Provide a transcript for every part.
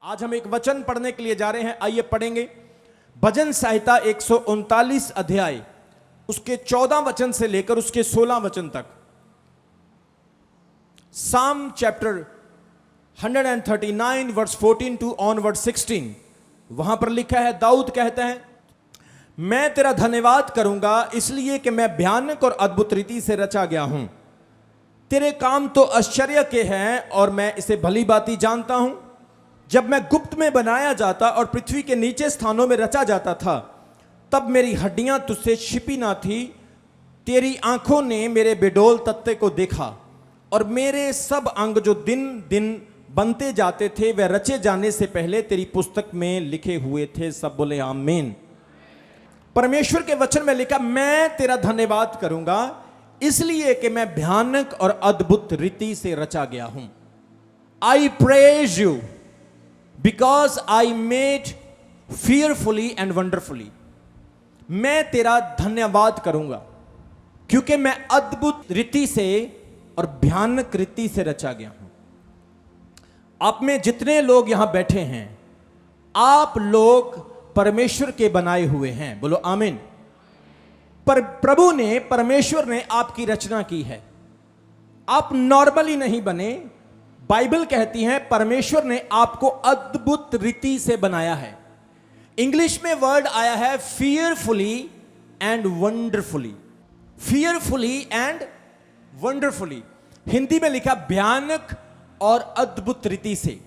आज हम एक वचन पढ़ने के लिए जा रहे हैं। आइए पढ़ेंगे भजन संहिता 139 अध्याय उसके 14 वचन से लेकर उसके 16 वचन तक। Psalm chapter 139 verse 14 to on verse 16। वहां पर लिखा है, दाऊद कहते हैं, मैं तेरा धन्यवाद करूंगा इसलिए कि मैं भयानक और अद्भुत रीति से रचा गया हूं। तेरे काम तो आश्चर्य के हैं और मैं इसे भली भांति जानता हूं। जब मैं गुप्त में बनाया जाता और पृथ्वी के नीचे स्थानों में रचा जाता था, तब मेरी हड्डियां तुझसे छिपी ना थी। तेरी आंखों ने मेरे बेडोल तत्ते को देखा और मेरे सब अंग जो दिन दिन बनते जाते थे वह रचे जाने से पहले तेरी पुस्तक में लिखे हुए थे। सब बोले आमीन। परमेश्वर के वचन में लिखा, मैं तेरा धन्यवाद करूंगा इसलिए कि मैं भयानक और अद्भुत रीति से रचा गया हूं। आई praise you because I made fearfully and wonderfully. मैं तेरा धन्यवाद करूंगा क्योंकि मैं अद्भुत रीति से और भयानक रीति से रचा गया हूं। आप में जितने लोग यहां बैठे हैं, आप लोग परमेश्वर के बनाए हुए हैं। बोलो आमीन। पर प्रभु ने, परमेश्वर ने आपकी रचना की है। आप नॉर्मली नहीं बने। बाइबल कहती है परमेश्वर ने आपको अद्भुत रीति से बनाया है। इंग्लिश में वर्ड आया है fearfully and wonderfully. fearfully and wonderfully, Hindi में लिखा भयानक और अद्भुत रीति से।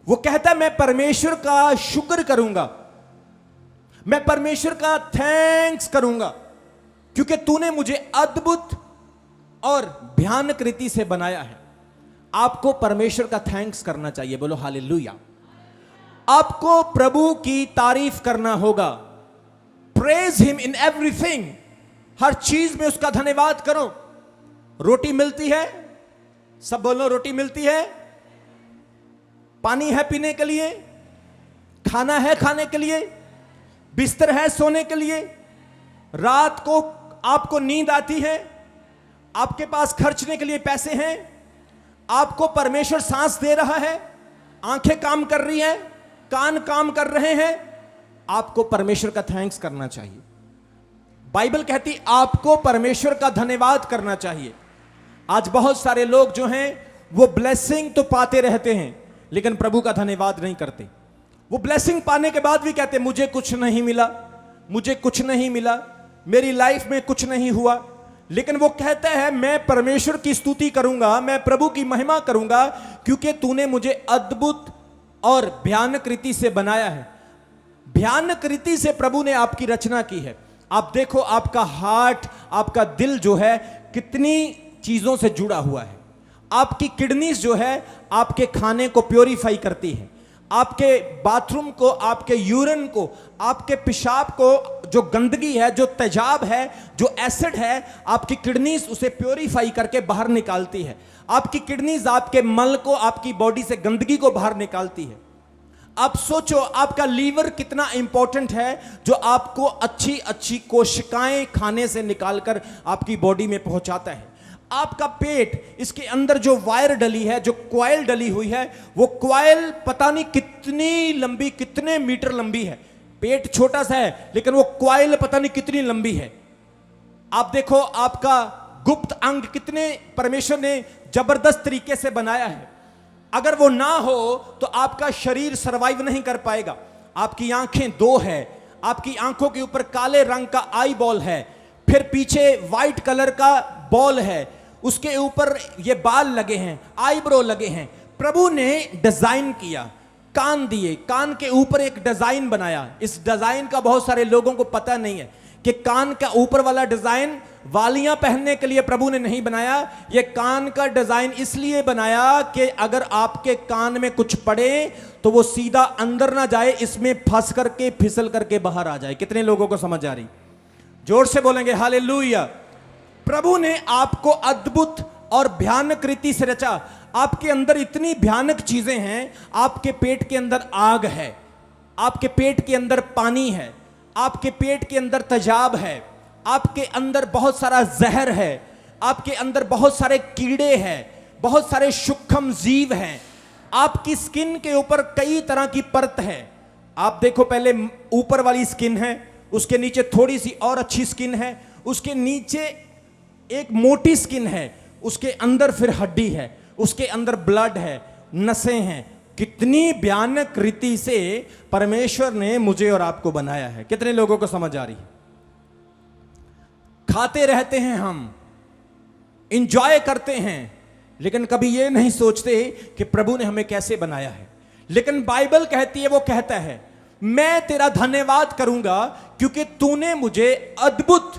वो कहता है, मैं परमेश्वर का शुक्र करूंगा, मैं परमेश्वर का थैंक्स करूंगा क्योंकि तूने मुझे अद्भुत और भयानक रीति से बनाया है। आपको परमेश्वर का थैंक्स करना चाहिए। बोलो हालेलुया। आपको प्रभु की तारीफ करना होगा। Praise him in everything. हर चीज में उसका धन्यवाद करो। रोटी मिलती है, सब बोलो रोटी मिलती है। पानी है पीने के लिए, खाना है खाने के लिए, बिस्तर है सोने के लिए, रात को आपको नींद आती है, आपके पास खर्चने के लिए पैसे हैं, आपको परमेश्वर सांस दे रहा है, आंखें काम कर रही हैं, कान काम कर रहे हैं। आपको परमेश्वर का थैंक्स करना चाहिए। बाइबल कहती आपको परमेश्वर का धन्यवाद करना चाहिए। आज बहुत सारे लोग जो हैं वो ब्लेसिंग तो पाते रहते हैं लेकिन प्रभु का धन्यवाद नहीं करते। वो ब्लेसिंग पाने के बाद भी कहते मुझे कुछ नहीं मिला, मुझे कुछ नहीं मिला, मेरी लाइफ में कुछ नहीं हुआ। लेकिन वो कहता है मैं परमेश्वर की स्तुति करूंगा, मैं प्रभु की महिमा करूंगा क्योंकि तूने मुझे अद्भुत और भयानक रीति से बनाया है। भयानक रीति से प्रभु ने आपकी रचना की है। आप देखो आपका हार्ट, आपका दिल जो है कितनी चीजों से जुड़ा हुआ है। आपकी किडनीज जो है आपके खाने को प्योरीफाई करती है, आपके बाथरूम को, आपके यूरिन को, आपके पेशाब को, जो गंदगी है, जो तेजाब है, जो एसिड है, आपकी किडनीज उसे प्योरीफाई करके बाहर निकालती है। आपकी किडनीज आपके मल को, आपकी बॉडी से गंदगी को बाहर निकालती है। आप सोचो आपका लीवर कितना इंपॉर्टेंट है, जो आपको अच्छी अच्छी कोशिकाएं खाने से निकालकर आपकी बॉडी में पहुंचाता है। आपका पेट, इसके अंदर जो वायर डली है, जो क्वाइल डली हुई है, वो क्वाइल पता नहीं कितनी लंबी, कितने मीटर लंबी है। पेट छोटा सा है लेकिन वो क्वाइल पता नहीं कितनी लंबी है। आप देखो आपका गुप्त अंग कितने परमेश्वर ने जबरदस्त तरीके से बनाया है। अगर वो ना हो तो आपका शरीर सरवाइव नहीं कर पाएगा। आपकी आंखें दो है, आपकी आंखों के ऊपर काले रंग का आई बॉल है, फिर पीछे व्हाइट कलर का बॉल है, उसके ऊपर ये बाल लगे हैं, आईब्रो लगे हैं। प्रभु ने डिजाइन किया, कान दिए, कान के ऊपर एक डिजाइन बनाया। इस डिजाइन का बहुत सारे लोगों को पता नहीं है कि कान का ऊपर वाला डिजाइन वालियां पहनने के लिए प्रभु ने नहीं बनाया। ये कान का डिजाइन इसलिए बनाया कि अगर आपके कान में कुछ पड़े तो वो सीधा अंदर ना जाए, इसमें फंस करके फिसल करके बाहर आ जाए। कितने लोगों को समझ आ रही? जोर से बोलेंगे हालेलुया। प्रभु ने आपको अद्भुत और भयानक रीति से रचा। आपके अंदर इतनी भयानक चीजें हैं। आपके पेट के अंदर आग है, आपके पेट के अंदर पानी है, आपके पेट के अंदर तेजाब है, आपके अंदर बहुत सारा जहर है, आपके अंदर बहुत सारे कीड़े हैं, बहुत सारे सूक्ष्म जीव हैं। आपकी स्किन के ऊपर कई तरह की परत है। आप देखो, पहले ऊपर वाली स्किन है, उसके नीचे थोड़ी सी और अच्छी स्किन है, उसके नीचे एक मोटी स्किन है, उसके अंदर फिर हड्डी है, उसके अंदर ब्लड है, नसें हैं। कितनी भयानक रीति से परमेश्वर ने मुझे और आपको बनाया है। कितने लोगों को समझ आ रही है? खाते रहते हैं हम, इंजॉय करते हैं, लेकिन कभी यह नहीं सोचते कि प्रभु ने हमें कैसे बनाया है। लेकिन बाइबल कहती है, वो कहता है, मैं तेरा धन्यवाद करूंगा क्योंकि तूने मुझे अद्भुत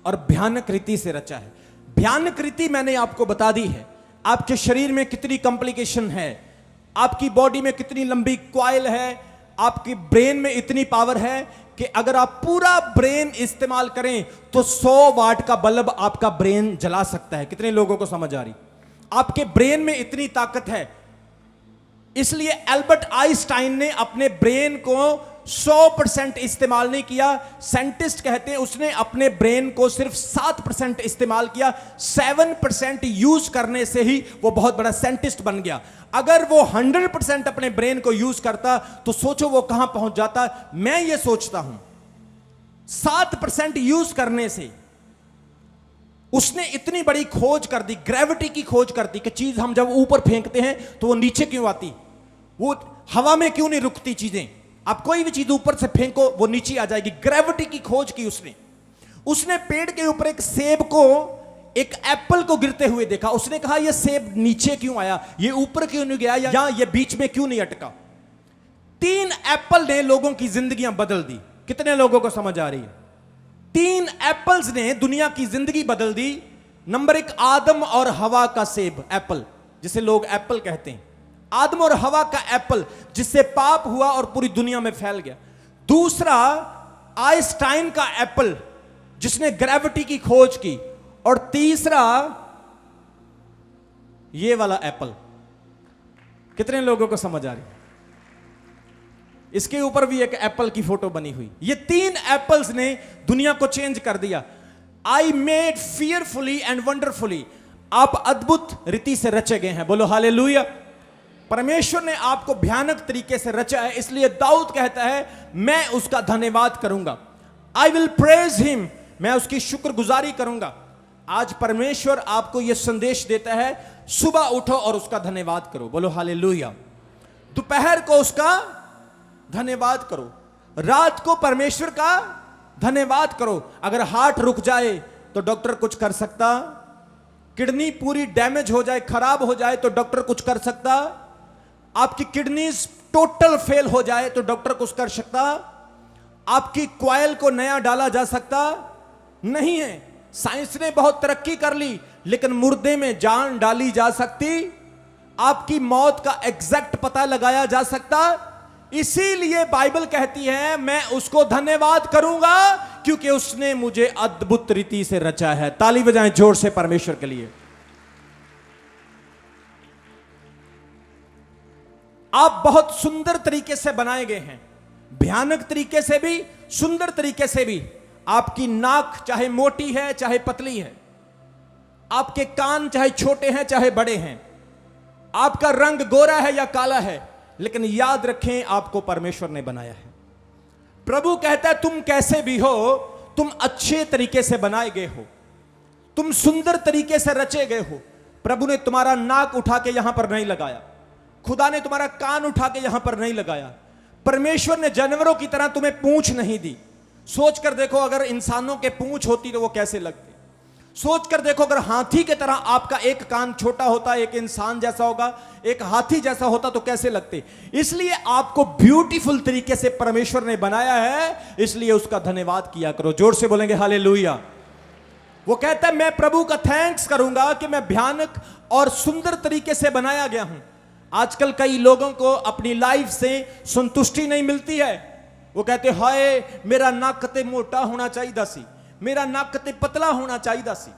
और भयानक रीति से रचा है। भयानक रीति मैंने आपको बता दी है। आपके शरीर में कितनी कॉम्प्लिकेशन है, आपकी बॉडी में कितनी लंबी कॉइल है, आपकी ब्रेन में इतनी पावर है कि अगर आप पूरा ब्रेन इस्तेमाल करें तो 100 वाट का बल्ब आपका ब्रेन जला सकता है। कितने लोगों को समझ आ रही? आपके ब्रेन में इतनी ताकत है। इसलिए एल्बर्ट आइंस्टाइन ने अपने ब्रेन को 100% इस्तेमाल नहीं किया। साइंटिस्ट कहते हैं उसने अपने ब्रेन को सिर्फ 7% इस्तेमाल किया। 7% यूज करने से ही वो बहुत बड़ा साइंटिस्ट बन गया। अगर वो 100% अपने ब्रेन को यूज करता तो सोचो वो कहां पहुंच जाता। मैं ये सोचता हूं 7% यूज करने से उसने इतनी बड़ी खोज कर दी, ग्रेविटी की खोज कर दी कि चीज हम जब ऊपर फेंकते हैं तो वो नीचे क्यों आती, वो हवा में क्यों नहीं रुकती चीजें। आप कोई भी चीज ऊपर से फेंको वो नीचे आ जाएगी। ग्रेविटी की खोज की उसने पेड़ के ऊपर एक सेब को, एक एप्पल को गिरते हुए देखा। उसने कहा ये सेब नीचे क्यों आया, ये ऊपर क्यों नहीं गया, या ये बीच में क्यों नहीं अटका। 3 एप्पल ने लोगों की जिंदगियां बदल दी। कितने लोगों को समझ आ रही है? 3 एप्पल्स ने दुनिया की जिंदगी बदल दी। नंबर 1, आदम और हवा का सेब, एप्पल, जिसे लोग एप्पल कहते हैं। आदम और हवा का एप्पल, जिससे पाप हुआ और पूरी दुनिया में फैल गया। दूसरा, आइंस्टाइन का एप्पल, जिसने ग्रेविटी की खोज की। और तीसरा, ये वाला एप्पल। कितने लोगों को समझ आ रही? इसके ऊपर भी एक एप्पल की फोटो बनी हुई। ये 3 एप्पल्स ने दुनिया को चेंज कर दिया। I made fearfully and wonderfully. आप अद्भुत रीति से रचे गए हैं। बोलो हालेलुया। परमेश्वर ने आपको भयानक तरीके से रचा है। इसलिए दाऊद कहता है मैं उसका धन्यवाद करूंगा। आई विल प्रेज हिम, मैं उसकी शुक्रगुजारी करूंगा। आज परमेश्वर आपको यह संदेश देता है, सुबह उठो और उसका धन्यवाद करो। बोलो हालेलुया। दोपहर को उसका धन्यवाद करो, रात को परमेश्वर का धन्यवाद करो। अगर हार्ट रुक जाए तो डॉक्टर कुछ कर सकता, किडनी पूरी डैमेज हो जाए, खराब हो जाए तो डॉक्टर कुछ कर सकता, आपकी किडनीज टोटल फेल हो जाए तो डॉक्टर कुछ कर सकता, आपकी कॉइल को नया डाला जा सकता नहीं है। साइंस ने बहुत तरक्की कर ली, लेकिन मुर्दे में जान डाली जा सकती, आपकी मौत का एग्जैक्ट पता लगाया जा सकता। इसीलिए बाइबल कहती है मैं उसको धन्यवाद करूंगा क्योंकि उसने मुझे अद्भुत रीति से रचा है। ताली बजाएं जोर से परमेश्वर के लिए। आप बहुत सुंदर तरीके से बनाए गए हैं, भयानक तरीके से भी, सुंदर तरीके से भी। आपकी नाक चाहे मोटी है चाहे पतली है, आपके कान चाहे छोटे हैं चाहे बड़े हैं, आपका रंग गोरा है या काला है, लेकिन याद रखें आपको परमेश्वर ने बनाया है। प्रभु कहता है तुम कैसे भी हो, तुम अच्छे तरीके से बनाए गए हो, तुम सुंदर तरीके से रचे गए हो। प्रभु ने तुम्हारा नाक उठा के यहां पर नहीं लगाया, खुदा ने तुम्हारा कान उठा के यहां पर नहीं लगाया, परमेश्वर ने जानवरों की तरह तुम्हें पूंछ नहीं दी। सोच कर देखो अगर इंसानों के पूंछ होती तो वो कैसे लगते। सोच कर देखो अगर हाथी की तरह आपका एक कान छोटा होता, एक इंसान जैसा होगा, एक हाथी जैसा होता तो कैसे लगते। इसलिए आपको ब्यूटीफुल तरीके से परमेश्वर ने बनाया है, इसलिए उसका धन्यवाद किया करो। जोर से बोलेंगे हालेलुया। वो कहता है मैं प्रभु का थैंक्स करूंगा कि मैं भयानक और सुंदर तरीके से बनाया गया हूं। आजकल कई लोगों को अपनी लाइफ से संतुष्टि नहीं मिलती है। वो कहते हाय मेरा नक कते मोटा होना चाहिए सी, मेरा नक कते पतला होना चाहिए सी,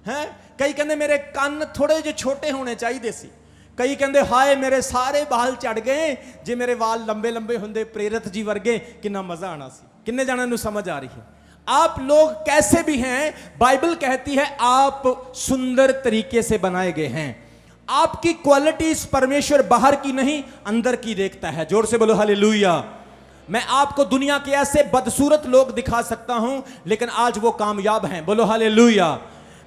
हैं। कई कहते मेरे कान थोड़े जे छोटे होने चाहिए सी। कई कहते हाय मेरे सारे बाल चढ़ गए, जे मेरे वाल लंबे लंबे होंदे प्रेरित जी वर्गे कितना मजा आना सी। किन्ने जाने नूं समझ आ रही है। आप लोग कैसे भी हैं, बाइबल कहती है आप सुंदर तरीके से बनाए गए हैं। आपकी क्वालिटीज परमेश्वर बाहर की नहीं अंदर की देखता है। जोर से बोलो हालेलुया। मैं आपको दुनिया के ऐसे बदसूरत लोग दिखा सकता हूं, लेकिन आज वो कामयाब हैं। बोलो हालेलुया।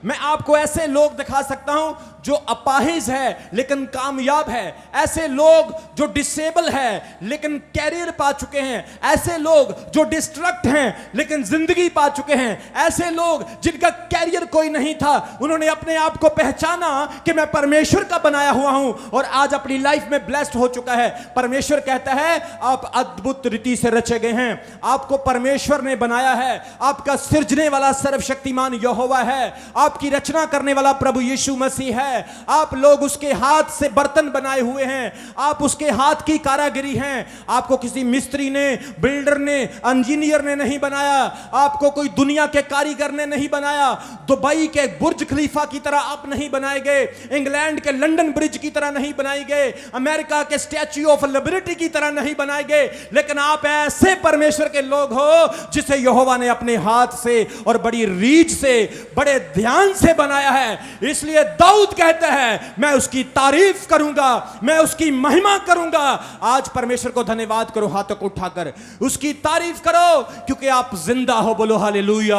मैं आपको ऐसे लोग दिखा सकता हूं जो अपाहिज है लेकिन कामयाब है, ऐसे लोग जो डिसेबल है लेकिन कैरियर पा चुके हैं, ऐसे लोग जो डिस्ट्रक्ट हैं लेकिन जिंदगी पा चुके हैं, ऐसे लोग जिनका कैरियर कोई नहीं था, उन्होंने अपने आप को पहचाना कि मैं परमेश्वर का बनाया हुआ हूं और आज अपनी लाइफ में ब्लेस्ड हो चुका है। परमेश्वर कहता है आप अद्भुत रीति से रचे गए हैं, आपको परमेश्वर ने बनाया है, आपका सृजने वाला सर्वशक्तिमान यहोवा है, आपकी रचना करने वाला प्रभु यीशु मसीह है, आप लोग उसके हाथ से बर्तन बनाए हुए हैं, आप उसके हाथ की कारागिरी हैं। आपको किसी मिस्त्री ने, बिल्डर ने, इंजीनियर ने नहीं बनाया, आपको कोई दुनिया के कारीगर ने नहीं बनाया, दुबई के बुर्ज खलीफा की तरह आप नहीं बनाए गए, इंग्लैंड के लंदन ब्रिज की तरह नहीं बनाए गए, अमेरिका के स्टैच्यू ऑफ लिबर्टी की तरह नहीं बनाए गए, लेकिन आप ऐसे परमेश्वर के लोग हो जिसे यहोवा ने अपने हाथ से और बड़ी रीझ से, बड़े ध्यान से बनाया है। इसलिए दाऊद कहता है मैं उसकी तारीफ करूंगा, मैं उसकी महिमा करूंगा। आज परमेश्वर को धन्यवाद करो, हाथों को उठाकर उसकी तारीफ करो, क्योंकि आप जिंदा हो। बोलो हालेलुया।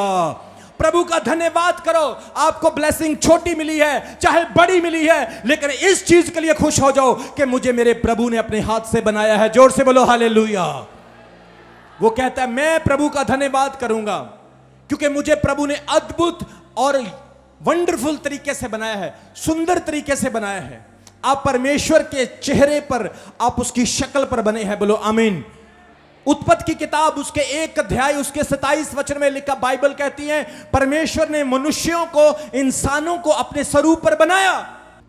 प्रभु का धन्यवाद करो। आपको ब्लेसिंग छोटी मिली है चाहे बड़ी मिली है, लेकिन इस चीज के लिए खुश हो जाओ कि मुझे मेरे प्रभु ने अपने हाथ से बनाया है। जोर से बोलो हालेलुया। वो कहता है मैं प्रभु का धन्यवाद करूंगा क्योंकि मुझे प्रभु ने अद्भुत और वंडरफुल तरीके से बनाया है, सुंदर तरीके से बनाया है। आप परमेश्वर के चेहरे पर, आप उसकी शक्ल पर बने हैं। बोलो आमीन। उत्पत्ति की किताब उसके 1 अध्याय उसके 27 वचन में लिखा, बाइबल कहती है परमेश्वर ने मनुष्यों को, इंसानों को अपने स्वरूप पर बनाया।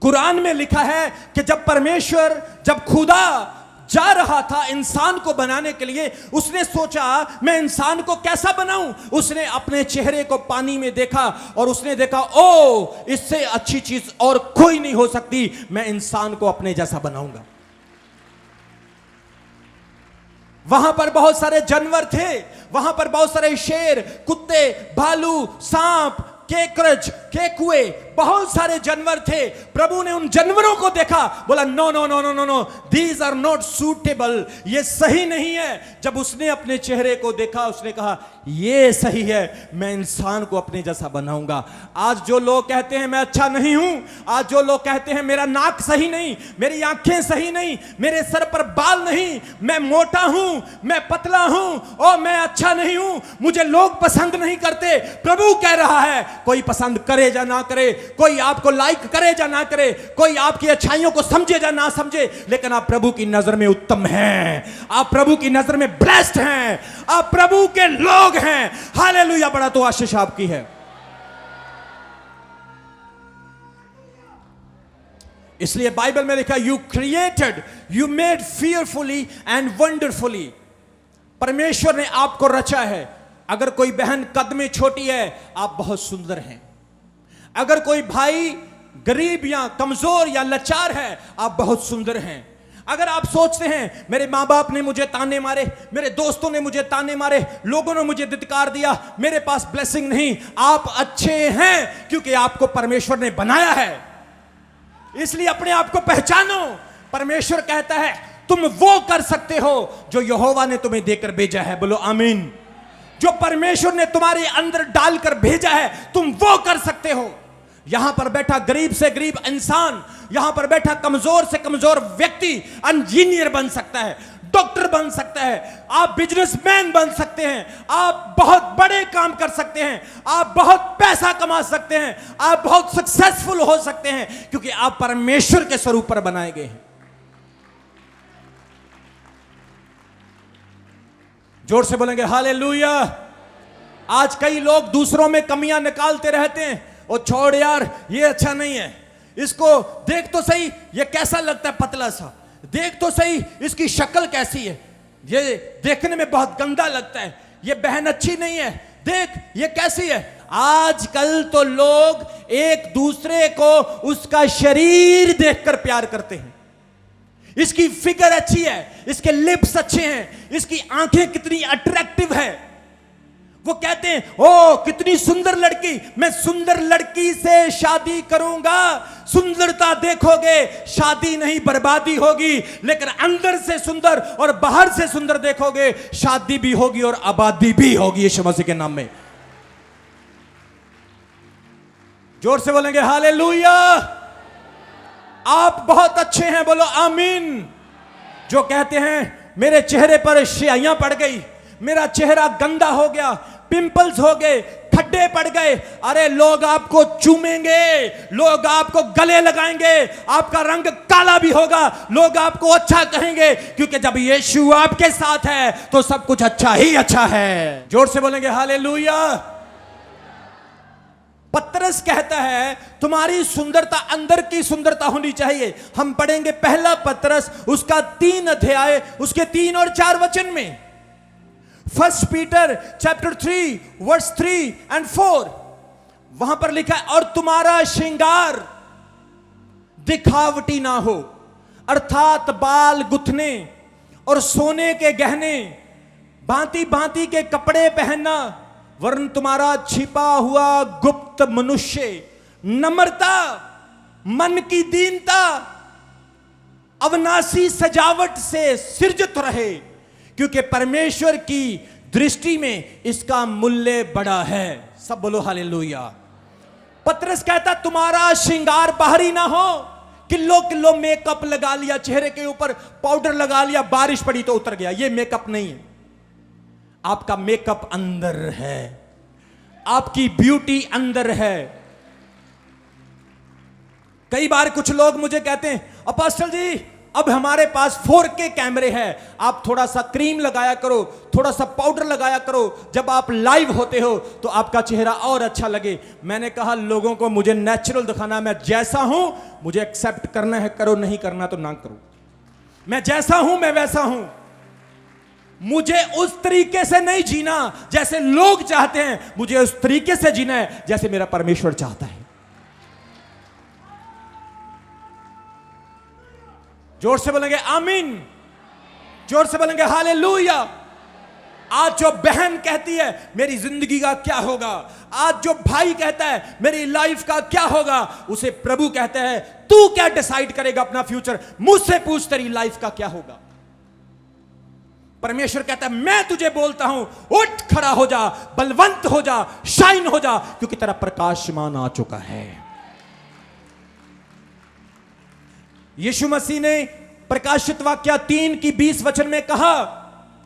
कुरान में लिखा है कि जब खुदा जा रहा था इंसान को बनाने के लिए, उसने सोचा मैं इंसान को कैसा बनाऊं। उसने अपने चेहरे को पानी में देखा और उसने देखा ओ इससे अच्छी चीज और कोई नहीं हो सकती, मैं इंसान को अपने जैसा बनाऊंगा। वहां पर बहुत सारे जानवर थे, वहां पर बहुत सारे शेर, कुत्ते, भालू, सांप, केकरच, केकुए, बहुत सारे जानवर थे। प्रभु ने उन जानवरों को देखा, बोला no no no no no no, these are not suitable, ये सही नहीं है। जब उसने अपने चेहरे को देखा, उसने कहा ये सही है, मैं इंसान को अपने जैसा बनाऊंगा। आज जो लोग कहते हैं मैं अच्छा नहीं हूं, आज जो लोग कहते हैं मेरा नाक सही नहीं, मेरी आंखें सही नहीं, मेरे सर पर बाल नहीं, मैं मोटा हूं, मैं पतला हूं और मैं अच्छा नहीं हूं, मुझे लोग पसंद नहीं करते, प्रभु कह रहा है कोई पसंद करे या ना करे, कोई आपको लाइक करे या ना करे, कोई आपकी अच्छाइयों को समझे या ना समझे, लेकिन आप प्रभु की नजर में उत्तम हैं, आप प्रभु की नजर में ब्लेस्ड हैं, आप प्रभु के लोग हैं। हालेलुया। बड़ा तो आशीष आपकी है। इसलिए बाइबल में लिखा you created, you made fearfully and wonderfully. परमेश्वर ने आपको रचा है। अगर कोई बहन कद में छोटी है, आप बहुत सुंदर हैं। अगर कोई भाई गरीब या कमजोर या लाचार है, आप बहुत सुंदर हैं। अगर आप सोचते हैं मेरे माँ बाप ने मुझे ताने मारे, मेरे दोस्तों ने मुझे ताने मारे, लोगों ने मुझे धिक्कार दिया, मेरे पास ब्लेसिंग नहीं, आप अच्छे हैं क्योंकि आपको परमेश्वर ने बनाया है। इसलिए अपने आप को पहचानो। परमेश्वर कहता है तुम वो कर सकते हो जो यहोवा ने तुम्हें देकर भेजा है। बोलो आमीन। जो परमेश्वर ने तुम्हारे अंदर डालकर भेजा है, तुम वो कर सकते हो। यहां पर बैठा गरीब से गरीब इंसान, यहां पर बैठा कमजोर से कमजोर व्यक्ति इंजीनियर बन सकता है, डॉक्टर बन सकता है, आप बिजनेसमैन बन सकते हैं, आप बहुत बड़े काम कर सकते हैं, आप बहुत पैसा कमा सकते हैं, आप बहुत सक्सेसफुल हो सकते हैं, क्योंकि आप परमेश्वर के स्वरूप पर बनाए गए हैं। जोर से बोलेंगे हालेलुया। आज कई लोग दूसरों में कमियां निकालते रहते हैं, और छोड़ यार ये अच्छा नहीं है, इसको देख तो सही ये कैसा लगता है पतला सा, देख तो सही इसकी शक्ल कैसी है, ये देखने में बहुत गंदा लगता है, ये बहन अच्छी नहीं है, देख ये कैसी है। आजकल तो लोग एक दूसरे को उसका शरीर देखकर प्यार करते हैं। इसकी फिगर अच्छी है, इसके लिप्स अच्छे हैं, इसकी आंखें कितनी अट्रैक्टिव है, वो कहते हैं ओ कितनी सुंदर लड़की, मैं सुंदर लड़की से शादी करूंगा। सुंदरता देखोगे, शादी नहीं बर्बादी होगी, लेकिन अंदर से सुंदर और बाहर से सुंदर देखोगे, शादी भी होगी और आबादी भी होगी यीशु मसीह के नाम में। जोर से बोलेंगे हालेलुया। आप बहुत अच्छे हैं, बोलो आमीन। जो कहते हैं मेरे चेहरे पर स्याहियां पड़ गई, मेरा चेहरा गंदा हो गया, पिंपल्स हो गए, खड्डे पड़ गए, अरे लोग आपको चूमेंगे, लोग आपको गले लगाएंगे, आपका रंग काला भी होगा, लोग आपको अच्छा कहेंगे, क्योंकि जब यीशु आपके साथ है तो सब कुछ अच्छा ही अच्छा है। जोर से बोलेंगे हालेलुया। पतरस कहता है तुम्हारी सुंदरता अंदर की सुंदरता होनी चाहिए। हम पढ़ेंगे पहला पतरस उसका 3 अध्याय उसके 3 और 4 वचन में। First Peter chapter 3 verse 3 and 4 वहां पर लिखा है और तुम्हारा श्रृंगार दिखावटी ना हो, अर्थात बाल गुथने और सोने के गहने, भांति भांति के कपड़े पहनना, वरन तुम्हारा छिपा हुआ गुप्त मनुष्य नम्रता, मन की दीनता, अविनाशी सजावट से सृजित रहे, क्योंकि परमेश्वर की दृष्टि में इसका मूल्य बड़ा है। सब बोलो हालेलुया। पतरस कहता तुम्हारा श्रृंगार बाहरी ना हो, किलो किलो मेकअप लगा लिया, चेहरे के ऊपर पाउडर लगा लिया, बारिश पड़ी तो उतर गया, ये मेकअप नहीं है। आपका मेकअप अंदर है, आपकी ब्यूटी अंदर है। कई बार कुछ लोग मुझे कहते हैं अपोस्टल जी अब हमारे पास 4K कैमरे हैं, आप थोड़ा सा क्रीम लगाया करो, थोड़ा सा पाउडर लगाया करो, जब आप लाइव होते हो तो आपका चेहरा और अच्छा लगे। मैंने कहा लोगों को मुझे नेचुरल दिखाना, मैं जैसा हूं मुझे एक्सेप्ट करना है, करो, नहीं करना तो ना करो। मैं जैसा हूं मैं वैसा हूं, मुझे उस तरीके से नहीं जीना जैसे लोग चाहते हैं, मुझे उस तरीके से जीना है जैसे मेरा परमेश्वर चाहता है। जोर से बोलेंगे आमीन, जोर से बोलेंगे हालेलुया। आज जो बहन कहती है मेरी जिंदगी का क्या होगा, आज जो भाई कहता है मेरी लाइफ का क्या होगा, उसे प्रभु कहता है तू क्या डिसाइड करेगा अपना फ्यूचर, मुझसे पूछ तेरी लाइफ का क्या होगा। परमेश्वर कहता है मैं तुझे बोलता हूं उठ खड़ा हो जा, बलवंत हो जा, शाइन हो जा, क्योंकि तेरा प्रकाशमान आ चुका है। यीशु मसीह ने प्रकाशित वाक्य 3:20 वचन में कहा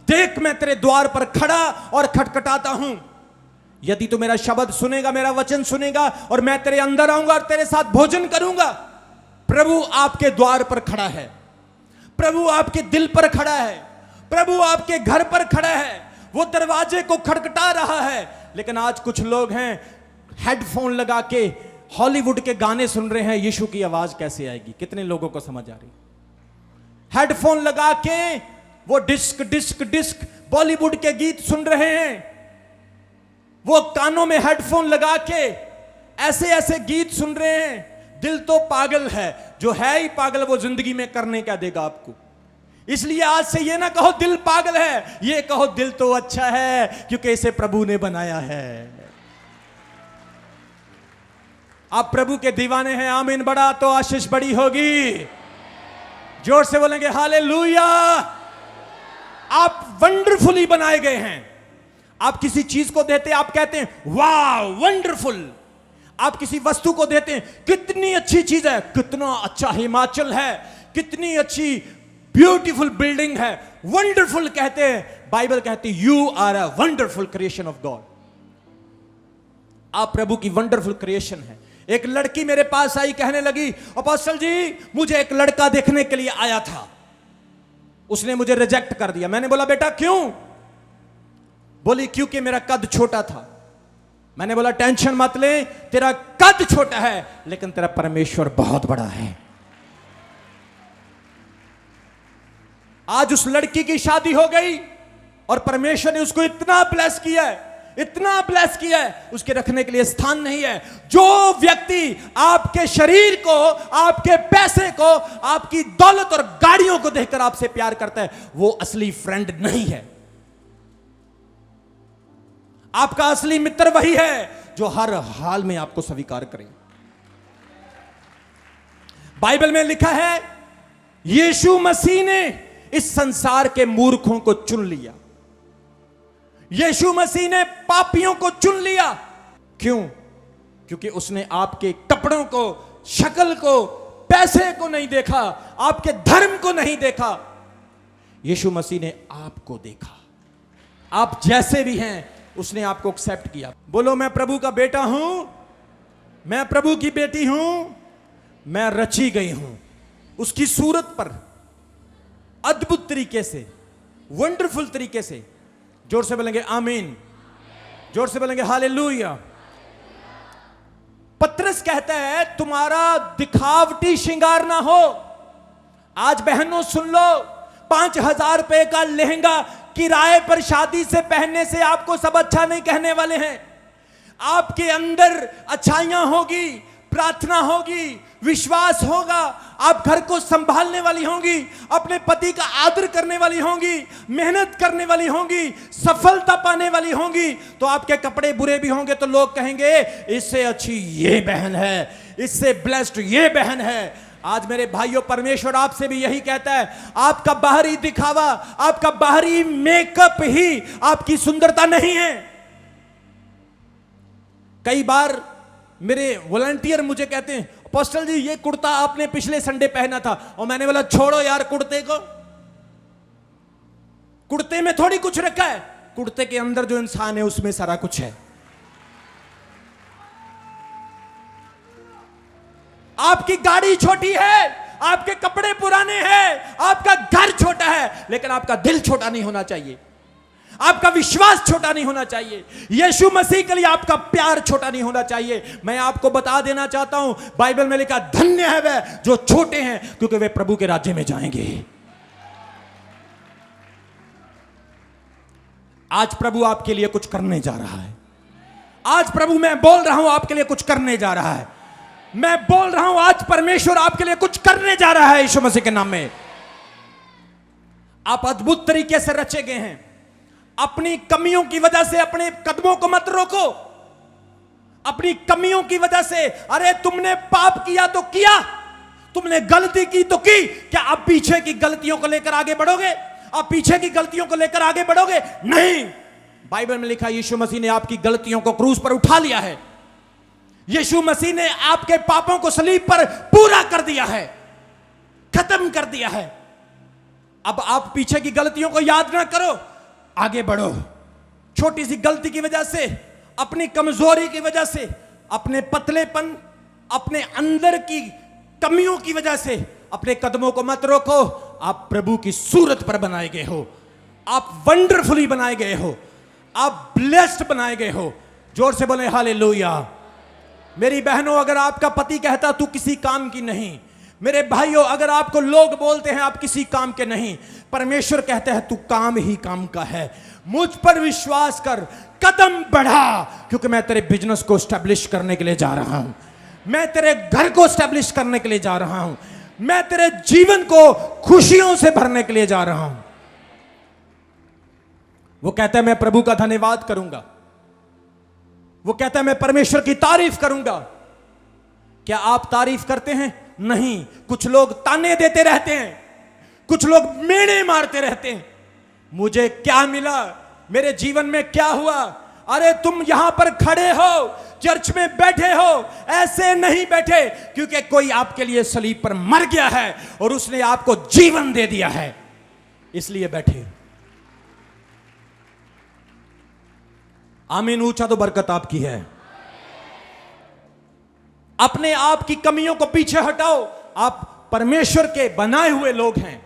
देख मैं तेरे द्वार पर खड़ा और खटखटाता हूं, यदि तू मेरा शब्द सुनेगा, मेरा वचन सुनेगा, और मैं तेरे अंदर आऊंगा और तेरे साथ भोजन करूंगा। प्रभु आपके द्वार पर खड़ा है, प्रभु आपके दिल पर खड़ा है, प्रभु आपके घर पर खड़ा है, वो दरवाजे को खटखटा रहा है। लेकिन आज कुछ लोग हैं हेडफोन लगा के हॉलीवुड के गाने सुन रहे हैं, यीशु की आवाज कैसे आएगी? कितने लोगों को समझ आ रही? हेडफोन लगा के वो डिस्क डिस्क डिस्क बॉलीवुड के गीत सुन रहे हैं, वो कानों में हेडफोन लगा के ऐसे ऐसे गीत सुन रहे हैं। दिल तो पागल है, जो है ही पागल वो जिंदगी में करने क्या देगा आपको। इसलिए आज से ये ना कहो दिल पागल है, ये कहो दिल तो अच्छा है, क्योंकि इसे प्रभु ने बनाया है। आप प्रभु के दीवाने हैं, आमीन। बड़ा तो आशीष बड़ी होगी। जोर से बोलेंगे हालेलुया। आप वंडरफुली बनाए गए हैं। आप किसी चीज को देते हैं, आप कहते हैं वाह वंडरफुल। आप किसी वस्तु को देते हैं, कितनी अच्छी चीज है, कितना अच्छा हिमाचल है, कितनी अच्छी ब्यूटीफुल बिल्डिंग है, वंडरफुल कहते हैं। बाइबल कहती है you are a wonderful creation of God. आप प्रभु की वंडरफुल क्रिएशन है। एक लड़की मेरे पास आई, कहने लगी अपोस्टल जी मुझे एक लड़का देखने के लिए आया था, उसने मुझे रिजेक्ट कर दिया। मैंने बोला बेटा क्यों? बोली क्योंकि मेरा कद छोटा था। मैंने बोला टेंशन मत ले, तेरा कद छोटा है लेकिन तेरा परमेश्वर बहुत बड़ा है। आज उस लड़की की शादी हो गई और परमेश्वर ने उसको इतना ब्लेस किया है, इतना ब्लेस किया है, उसके रखने के लिए स्थान नहीं है। जो व्यक्ति आपके शरीर को, आपके पैसे को, आपकी दौलत और गाड़ियों को देखकर आपसे प्यार करता है, वो असली फ्रेंड नहीं है। आपका असली मित्र वही है जो हर हाल में आपको स्वीकार करे। बाइबल में लिखा है यीशु मसीह ने इस संसार के मूर्खों को चुन लिया। यीशु मसीह ने पापियों को चुन लिया। क्यों? क्योंकि उसने आपके कपड़ों को, शक्ल को, पैसे को नहीं देखा, आपके धर्म को नहीं देखा। यीशु मसीह ने आपको देखा। आप जैसे भी हैं उसने आपको एक्सेप्ट किया। बोलो मैं प्रभु का बेटा हूं, मैं प्रभु की बेटी हूं, मैं रची गई हूं उसकी सूरत पर, अद्भुत तरीके से, वंडरफुल तरीके से। जोर से बोलेंगे आमीन, जोर से बोलेंगे हालेलुया। पतरस कहता है तुम्हारा दिखावटी श्रृंगार ना हो। आज बहनों सुन लो, 5,000 रुपए का लहंगा किराए पर शादी से पहनने से आपको सब अच्छा नहीं कहने वाले हैं। आपके अंदर अच्छाइयां होगी, प्रार्थना होगी, विश्वास होगा, आप घर को संभालने वाली होंगी, अपने पति का आदर करने वाली होंगी, मेहनत करने वाली होंगी, सफलता पाने वाली होंगी। तो आपके कपड़े बुरे भी होंगे तो लोग कहेंगे इससे अच्छी ये बहन है, इससे ब्लेस्ड ये बहन है। आज मेरे भाइयों, परमेश्वर आपसे भी यही कहता है, आपका बाहरी दिखावा, आपका बाहरी मेकअप ही आपकी सुंदरता नहीं है। कई बार मेरे वॉलंटियर मुझे कहते हैं अपोस्टल जी ये कुर्ता आपने पिछले संडे पहना था, और मैंने बोला छोड़ो यार कुर्ते को, कुर्ते में थोड़ी कुछ रखा है, कुर्ते के अंदर जो इंसान है उसमें सारा कुछ है। आपकी गाड़ी छोटी है, आपके कपड़े पुराने हैं, आपका घर छोटा है, लेकिन आपका दिल छोटा नहीं होना चाहिए, आपका विश्वास छोटा नहीं होना चाहिए, यीशु मसीह के लिए आपका प्यार छोटा नहीं होना चाहिए। मैं आपको बता देना चाहता हूं, बाइबल में लिखा धन्य है वे जो छोटे हैं क्योंकि वे प्रभु के राज्य में जाएंगे। आज प्रभु आपके लिए कुछ करने जा रहा है। आज प्रभु, मैं बोल रहा हूं, आपके लिए कुछ करने जा रहा है। मैं बोल रहा हूं आज परमेश्वर आपके लिए कुछ करने जा रहा है यीशु मसीह के नाम में। आप अद्भुत तरीके से रचे गए हैं। अपनी कमियों की वजह से अपने कदमों को मत रोको। अपनी कमियों की वजह से, अरे तुमने पाप किया तो किया, तुमने गलती की तो की, क्या आप पीछे की गलतियों को लेकर आगे बढ़ोगे? आप पीछे की गलतियों को लेकर आगे बढ़ोगे? नहीं। बाइबल में लिखा यीशु मसीह ने आपकी गलतियों को क्रूस पर उठा लिया है। यीशु मसीह ने आपके पापों को सलीब पर पूरा कर दिया है, खत्म कर दिया है। अब आप पीछे की गलतियों को याद ना करो, आगे बढ़ो। छोटी सी गलती की वजह से, अपनी कमजोरी की वजह से, अपने पतलेपन, अपने अंदर की कमियों की वजह से अपने कदमों को मत रोको। आप प्रभु की सूरत पर बनाए गए हो, आप वंडरफुली बनाए गए हो, आप ब्लेस्ड बनाए गए हो। जोर से बोले हालेलुया। मेरी बहनों, अगर आपका पति कहता तू किसी काम की नहीं, मेरे भाइयों अगर आपको लोग बोलते हैं आप किसी काम के नहीं, परमेश्वर कहता है तू काम ही काम का है। मुझ पर विश्वास कर, कदम बढ़ा, क्योंकि मैं तेरे बिजनेस को स्टैब्लिश करने के लिए जा रहा हूं, मैं तेरे घर को स्टैब्लिश करने के लिए जा रहा हूं, मैं तेरे जीवन को खुशियों से भरने के लिए जा रहा हूं। वो कहता है मैं प्रभु का धन्यवाद करूंगा, वो कहता है मैं परमेश्वर की तारीफ करूंगा। क्या आप तारीफ करते हैं? नहीं। कुछ लोग ताने देते रहते हैं, कुछ लोग मेड़े मारते रहते हैं, मुझे क्या मिला, मेरे जीवन में क्या हुआ। अरे तुम यहां पर खड़े हो, चर्च में बैठे हो, ऐसे नहीं बैठे, क्योंकि कोई आपके लिए सलीब पर मर गया है और उसने आपको जीवन दे दिया है, इसलिए बैठे। आमीन। ऊंचा तो बरकत आपकी है। अपने आप की कमियों को पीछे हटाओ। आप परमेश्वर के बनाए हुए लोग हैं,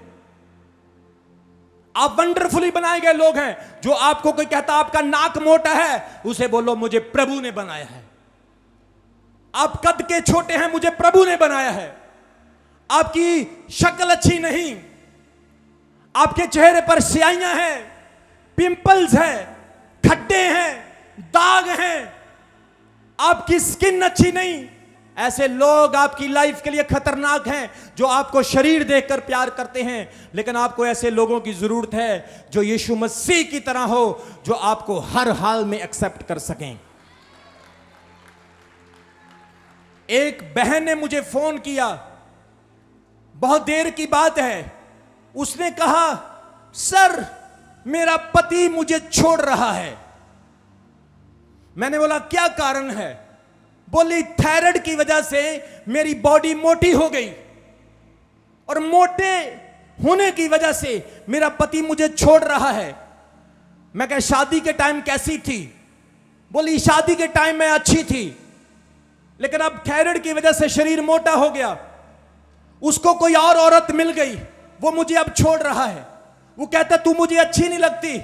आप वंडरफुली बनाए गए लोग हैं। जो आपको कोई कहता आपका नाक मोटा है, उसे बोलो मुझे प्रभु ने बनाया है। आप कद के छोटे हैं, मुझे प्रभु ने बनाया है। आपकी शक्ल अच्छी नहीं, आपके चेहरे पर स्याइयां हैं, पिंपल्स हैं, खड्डे हैं, दाग हैं, आपकी स्किन अच्छी नहीं, ऐसे लोग आपकी लाइफ के लिए खतरनाक हैं, जो आपको शरीर देखकर प्यार करते हैं, लेकिन आपको ऐसे लोगों की जरूरत है जो यीशु मसीह की तरह हो, जो आपको हर हाल में एक्सेप्ट कर सकें। एक बहन ने मुझे फोन किया, बहुत देर की बात है। उसने कहा, सर मेरा पति मुझे छोड़ रहा है। मैंने बोला क्या कारण है? बोली थायराइड की वजह से मेरी बॉडी मोटी हो गई, और मोटे होने की वजह से मेरा पति मुझे छोड़ रहा है। मैं कहा शादी के टाइम कैसी थी? बोली शादी के टाइम में अच्छी थी, लेकिन अब थायराइड की वजह से शरीर मोटा हो गया, उसको कोई और औरत मिल गई, वो मुझे अब छोड़ रहा है। वो कहता तू मुझे अच्छी नहीं लगती,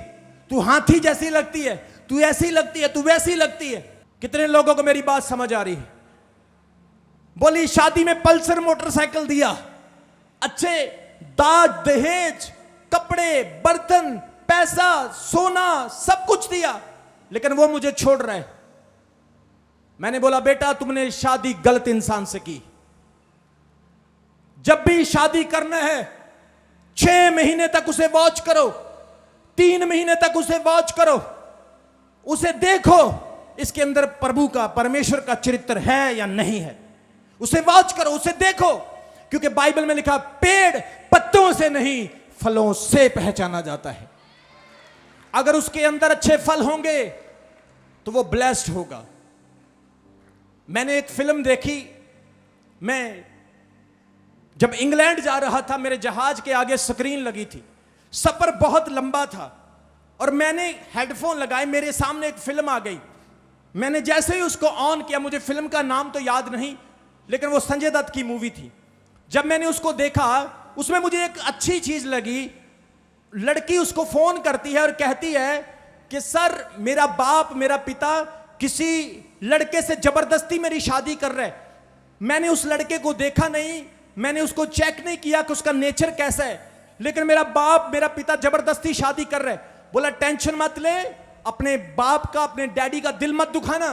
तू हाथी जैसी लगती है, तू ऐसी लगती है, तू वैसी लगती है। कितने लोगों को मेरी बात समझ आ रही है? बोली शादी में पल्सर मोटरसाइकिल दिया, अच्छे दाज दहेज, कपड़े, बर्तन, पैसा, सोना, सब कुछ दिया, लेकिन वो मुझे छोड़ रहा है। मैंने बोला बेटा तुमने शादी गलत इंसान से की। जब भी शादी करना है 6 महीने तक उसे वॉच करो, 3 महीने तक उसे वॉच करो, उसे देखो इसके अंदर प्रभु का, परमेश्वर का चरित्र है या नहीं है। उसे वॉच करो, उसे देखो, क्योंकि बाइबल में लिखा पेड़ पत्तों से नहीं फलों से पहचाना जाता है। अगर उसके अंदर अच्छे फल होंगे तो वो ब्लेस्ड होगा। मैंने एक फिल्म देखी, मैं जब इंग्लैंड जा रहा था, मेरे जहाज के आगे स्क्रीन लगी थी, सफर बहुत लंबा था, और मैंने हेडफोन लगाए, मेरे सामने एक फिल्म आ गई। मैंने जैसे ही उसको ऑन किया, मुझे फिल्म का नाम तो याद नहीं, लेकिन वो संजय दत्त की मूवी थी। जब मैंने उसको देखा, उसमें मुझे एक अच्छी चीज लगी। लड़की उसको फोन करती है और कहती है कि सर मेरा बाप, मेरा पिता किसी लड़के से जबरदस्ती मेरी शादी कर रहे। मैंने उस लड़के को देखा नहीं, मैंने उसको चेक नहीं किया कि उसका नेचर कैसा है, लेकिन मेरा बाप, मेरा पिता जबरदस्ती शादी कर रहे। बोला टेंशन मत ले, अपने बाप का, अपने डैडी का दिल मत दुखाना,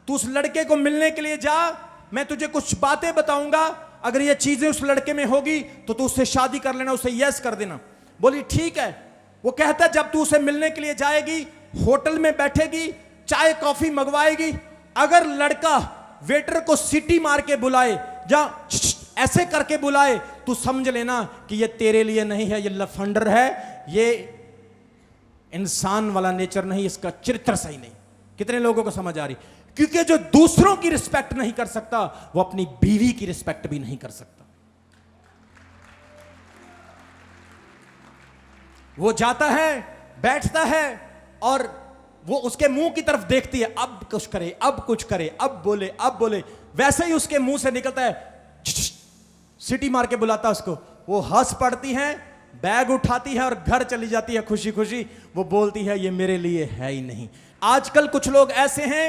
तू उस लड़के को मिलने के लिए जा, मैं तुझे कुछ बातें बताऊंगा, अगर ये चीजें उस लड़के में होगी तो तू उससे शादी कर लेना, उसे यस कर देना। बोली ठीक है। वो कहता जब तू उसे मिलने के लिए जाएगी, होटल में बैठेगी, चाय कॉफी मंगवाएगी, अगर लड़का वेटर को सीटी मार के बुलाए या ऐसे करके बुलाए, तू समझ लेना कि ये तेरे लिए नहीं है, ये लफंडर है, ये इंसान वाला नेचर नहीं, इसका चरित्र सही नहीं। कितने लोगों को समझ आ रही? क्योंकि जो दूसरों की रिस्पेक्ट नहीं कर सकता, वो अपनी बीवी की रिस्पेक्ट भी नहीं कर सकता। वो जाता है, बैठता है, और वो उसके मुंह की तरफ देखती है, अब कुछ करे, अब कुछ करे, अब बोले, अब बोले। वैसे ही उसके मुंह से निकलता है, सीटी मार के बुलाता उसको, वो हंस पड़ती है, बैग उठाती है और घर चली जाती है खुशी खुशी। वो बोलती है ये मेरे लिए है ही नहीं। आजकल कुछ लोग ऐसे हैं,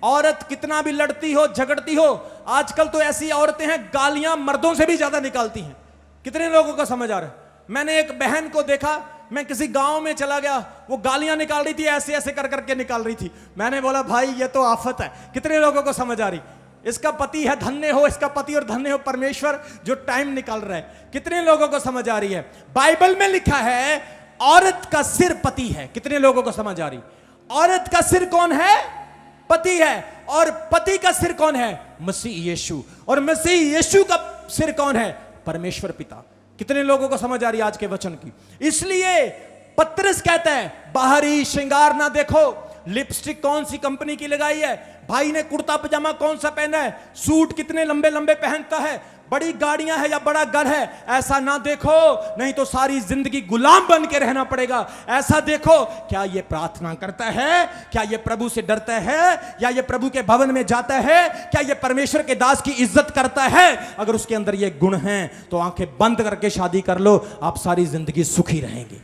औरत कितना भी लड़ती हो, झगड़ती हो, आजकल तो ऐसी औरतें हैं गालियां मर्दों से भी ज्यादा निकालती हैं। कितने लोगों को समझ आ रहा है? मैंने एक बहन को देखा, मैं किसी गांव में चला गया, वो गालियां निकाल रही थी, ऐसे ऐसे कर करके निकाल रही थी। मैंने बोला भाई ये तो आफत है। कितने लोगों को समझ आ रही? इसका पति है, धन्य हो इसका पति, और धन्य हो परमेश्वर जो टाइम निकाल रहा है। कितने लोगों को समझ आ रही है? बाइबल में लिखा है औरत का सिर पति है। कितने लोगों को समझ आ रही? औरत का सिर कौन है? पति है। और पति का सिर कौन है? मसीह यीशु। और मसीह यीशु का सिर कौन है? परमेश्वर पिता। कितने लोगों को समझ आ रही है आज के वचन की? इसलिए पतरस कहता है बाहरी श्रृंगार ना देखो, लिपस्टिक कौन सी कंपनी की लगाई है, भाई ने कुर्ता पजामा कौन सा पहना है, सूट कितने लंबे लंबे पहनता है, बड़ी गाड़ियां है या बड़ा घर है, ऐसा ना देखो, नहीं तो सारी जिंदगी गुलाम बन के रहना पड़ेगा। ऐसा देखो क्या ये प्रार्थना करता है, क्या ये प्रभु से डरता है, या ये प्रभु के भवन में जाता है, क्या ये परमेश्वर के दास की इज्जत करता है। अगर उसके अंदर ये गुण हैं तो आंखें बंद करके शादी कर लो, आप सारी जिंदगी सुखी रहेंगे।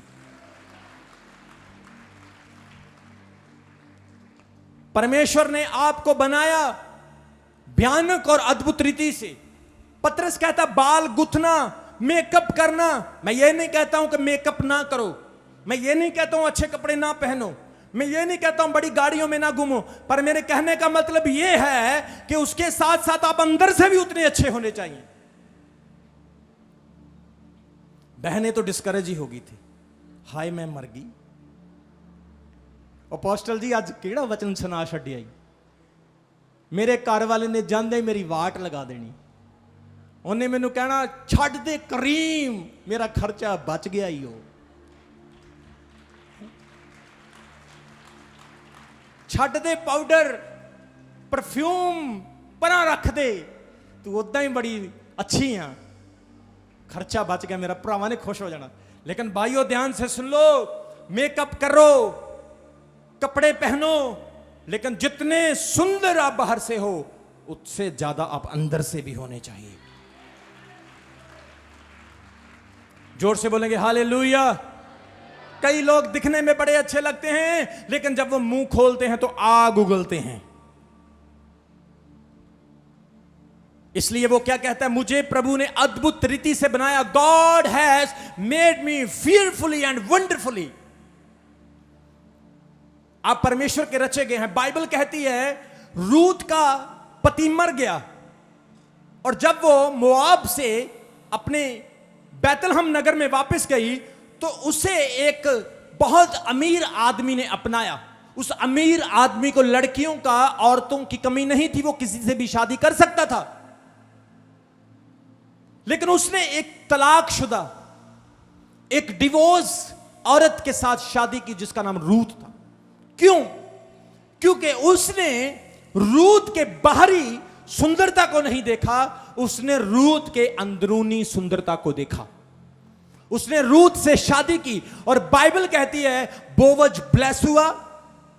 परमेश्वर ने आपको बनाया भयानक और अद्भुत रीति से। पतरस कहता बाल गुथना, मेकअप करना। मैं ये नहीं कहता हूं कि मेकअप ना करो, मैं ये नहीं कहता हूं अच्छे कपड़े ना पहनो, मैं ये नहीं कहता हूं बड़ी गाड़ियों में ना घूमो, पर मेरे कहने का मतलब ये है कि उसके साथ साथ आप अंदर से भी उतने अच्छे होने चाहिए। बहनें तो डिस्करेज ही होगी थी, हाय मैं मर गई। अपोस्टल जी अज केड़ा वचन सुना छड्डिया जी, मेरे घर वाले ने जांदे ही मेरी वाट लगा देनी। उन्हें मैनू कहना छड्ड दे करीम, मेरा खर्चा बच गया ही हो। छड्ड दे पाउडर परफ्यूम परा रख दे, तू उदा ही बड़ी अच्छी हाँ, खर्चा बच गया मेरा। भरावां ने खुश हो जाना। लेकिन भाइयों ध्यान से सुन लो, मेकअप करो, कपड़े पहनो, लेकिन जितने सुंदर आप बाहर से हो उससे ज्यादा आप अंदर से भी होने चाहिए। जोर से बोलेंगे हालेलुया। कई लोग दिखने में बड़े अच्छे लगते हैं, लेकिन जब वो मुंह खोलते हैं तो आग उगलते हैं। इसलिए वो क्या कहता है, मुझे प्रभु ने अद्भुत रीति से बनाया। God has made me fearfully and wonderfully. आप परमेश्वर के रचे गए हैं। बाइबल कहती है रूत का पति मर गया, और जब वो मोआब से अपने बैतलहम नगर में वापस गई तो उसे एक बहुत अमीर आदमी ने अपनाया। उस अमीर आदमी को लड़कियों का, औरतों की कमी नहीं थी, वो किसी से भी शादी कर सकता था। लेकिन उसने एक तलाकशुदा, एक डिवोर्स औरत के साथ शादी की जिसका नाम रूत था। क्यों? क्योंकि उसने रूत के बाहरी सुंदरता को नहीं देखा, उसने रूत के अंदरूनी सुंदरता को देखा। उसने रूत से शादी की, और बाइबल कहती है बोवज ब्लेस हुआ,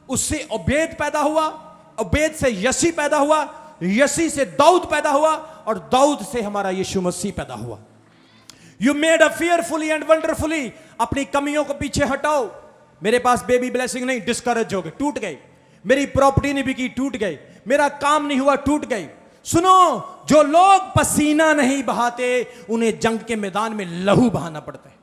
उससे ओबेद पैदा हुआ, ओबेद से यसी पैदा हुआ, यसी से दाऊद पैदा हुआ, और दाऊद से हमारा यीशु मसीह पैदा हुआ। You made a fearfully and wonderfully. अपनी कमियों को पीछे हटाओ। मेरे पास बेबी ब्लेसिंग नहीं, डिस्करेज हो गए, टूट गए। मेरी प्रॉपर्टी नहीं बिकी, टूट गई। मेरा काम नहीं हुआ, टूट गई। सुनो, जो लोग पसीना नहीं बहाते उन्हें जंग के मैदान में लहू बहाना पड़ता है।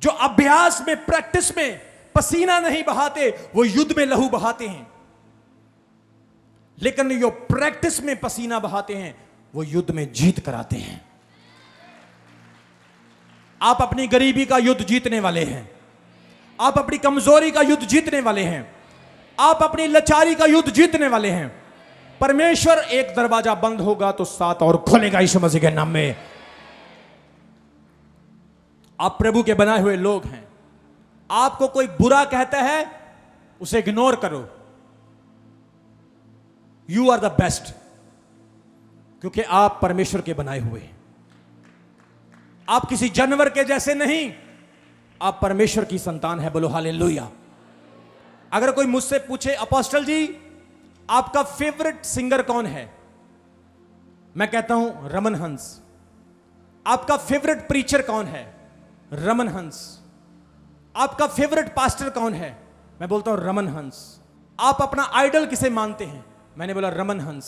जो अभ्यास में, प्रैक्टिस में पसीना नहीं बहाते वो युद्ध में लहू बहाते हैं। लेकिन जो प्रैक्टिस में पसीना बहाते हैं वो युद्ध में जीत कराते हैं। आप अपनी गरीबी का युद्ध जीतने वाले हैं। आप अपनी कमजोरी का युद्ध जीतने वाले हैं। आप अपनी लाचारी का युद्ध जीतने वाले हैं। परमेश्वर, एक दरवाजा बंद होगा तो 7 और खोलेगा यीशु मसीह के नाम में। आप प्रभु के बनाए हुए लोग हैं। आपको कोई बुरा कहता है उसे इग्नोर करो। यू आर द बेस्ट, क्योंकि आप परमेश्वर के बनाए हुए हैं। आप किसी जानवर के जैसे नहीं, आप परमेश्वर की संतान है। बोलो हालेलुया। अगर कोई मुझसे पूछे अपोस्टल जी आपका फेवरेट सिंगर कौन है, मैं कहता हूं रमन हंस। आपका फेवरेट प्रीचर कौन है, रमन हंस। आपका फेवरेट पास्टर कौन है, मैं बोलता हूं रमन हंस। आप अपना आइडल किसे मानते हैं, मैंने बोला रमन हंस।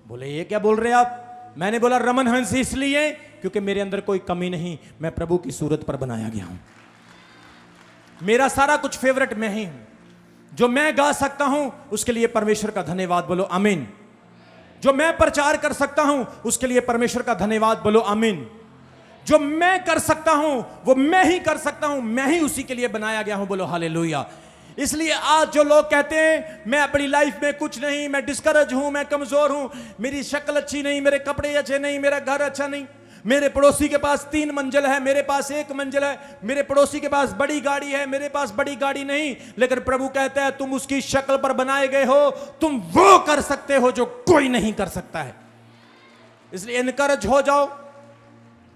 बोले ये क्या बोल रहे आप, मैंने बोला रमन हंस इसलिए क्योंकि मेरे अंदर कोई कमी नहीं, मैं प्रभु की सूरत पर बनाया गया हूं। मेरा सारा कुछ फेवरेट मैं ही हूं। जो मैं गा सकता हूं उसके लिए परमेश्वर का धन्यवाद, बोलो आमीन। जो मैं प्रचार कर सकता हूं उसके लिए परमेश्वर का धन्यवाद, बोलो आमीन। जो मैं कर सकता हूं वो मैं ही कर सकता हूं, मैं ही उसी के लिए बनाया गया हूं, बोलो हालेलुया। इसलिए आज जो लोग कहते हैं मैं अपनी लाइफ में कुछ नहीं, मैं डिस्करेज हूं, मैं कमजोर हूं, मेरी शक्ल अच्छी नहीं, मेरे कपड़े अच्छे नहीं, मेरा घर अच्छा नहीं, मेरे पड़ोसी के पास 3 मंजिल है, मेरे पास 1 मंजिल है, मेरे पड़ोसी के पास बड़ी गाड़ी है, मेरे पास बड़ी गाड़ी नहीं। लेकिन प्रभु कहता है तुम उसकी शक्ल पर बनाए गए हो, तुम वो कर सकते हो जो कोई नहीं कर सकता है। इसलिए इनकरेज हो जाओ,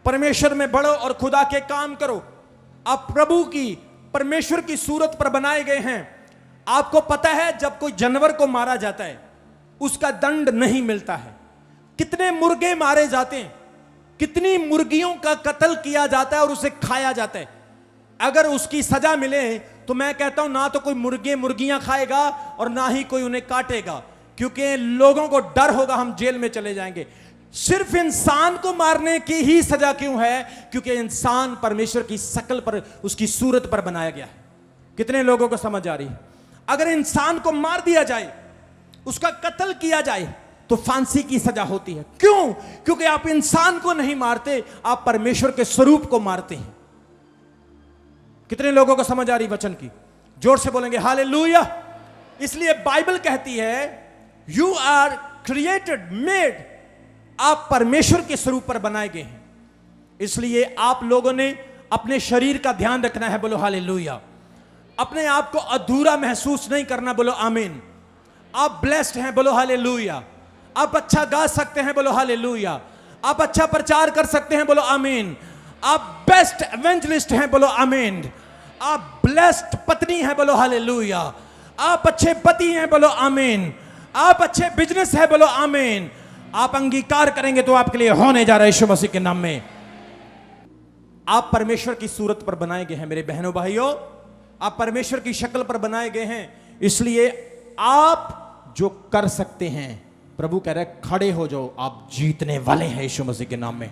परमेश्वर में बढ़ो और खुदा के काम करो। आप प्रभु की, परमेश्वर की सूरत पर बनाए गए हैं। आपको पता है जब कोई जानवर को मारा जाता है उसका दंड नहीं मिलता है। कितने मुर्गे मारे जाते हैं, कितनी मुर्गियों का कत्ल किया जाता है और उसे खाया जाता है। अगर उसकी सजा मिले तो मैं कहता हूं ना तो कोई मुर्गियां खाएगा और ना ही कोई उन्हें काटेगा, क्योंकि लोगों को डर होगा हम जेल में चले जाएंगे। सिर्फ इंसान को मारने की ही सजा क्यों है, क्योंकि इंसान परमेश्वर की शक्ल पर, उसकी सूरत पर बनाया गया है। कितने लोगों को समझ आ रही है? अगर इंसान को मार दिया जाए, उसका कत्ल किया जाए, तो फांसी की सजा होती है। क्यों? क्योंकि आप इंसान को नहीं मारते, आप परमेश्वर के स्वरूप को मारते हैं। कितने लोगों को समझ आ रही वचन की? जोर से बोलेंगे हालेलुया। इसलिए बाइबल कहती है यू आर क्रिएटेड, मेड, आप परमेश्वर के स्वरूप पर बनाए गए हैं। इसलिए आप लोगों ने अपने शरीर का ध्यान रखना है, बोलो हालेलुया। अपने आप को अधूरा महसूस नहीं करना, बोलो आमीन। आप ब्लेस्ड हैं, बोलो हालेलुया। आप अच्छा गा सकते हैं, बोलो हालेलुया। आप अच्छा प्रचार कर सकते हैं, बोलो आमीन। आप बेस्ट एवेंजलिस्ट हैं, बोलो आमीन। आप ब्लेस्ड पत्नी हैं, बोलो हालेलुया। आप अच्छे पति हैं, बोलो आमीन। आप अच्छे बिजनेस है, बोलो आमीन। आप अंगीकार करेंगे तो आपके लिए होने जा रहा है यीशु मसीह के नाम में। आप परमेश्वर की सूरत पर बनाए गए हैं मेरे बहनों भाइयों, आप परमेश्वर की शक्ल पर बनाए गए हैं। इसलिए आप जो कर सकते हैं, प्रभु कह रहे हैं खड़े हो जाओ, आप जीतने वाले हैं यीशु मसीह के नाम में।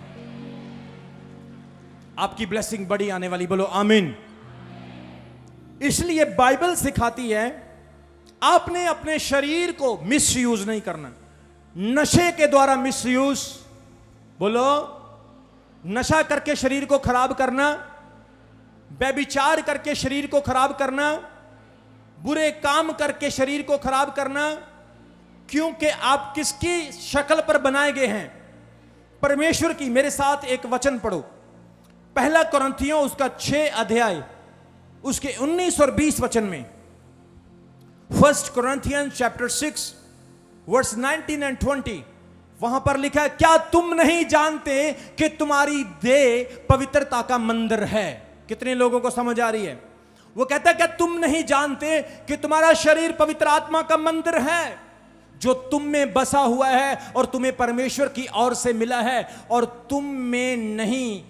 आपकी ब्लेसिंग बड़ी आने वाली, बोलो आमीन। इसलिए बाइबल सिखाती है आपने अपने शरीर को मिसयूज नहीं करना। नशे के द्वारा मिसयूज, बोलो, नशा करके शरीर को खराब करना, व्यभिचार करके शरीर को खराब करना, बुरे काम करके शरीर को खराब करना। क्योंकि आप किसकी शक्ल पर बनाए गए हैं? परमेश्वर की। मेरे साथ एक वचन पढ़ो, पहला कुरिन्थियों उसका 6 अध्याय उसके 19 और 20 वचन में। 1 Corinthians chapter 6 verse 19 and 20, वहां पर लिखा है, क्या तुम नहीं जानते कि तुम्हारी देह पवित्रता का मंदिर है? कितने लोगों को समझ आ रही है? वो कहता है क्या तुम नहीं जानते कि तुम्हारा शरीर पवित्र आत्मा का मंदिर है, जो तुम में बसा हुआ है और तुम्हें परमेश्वर की ओर से मिला है, और तुम में नहीं,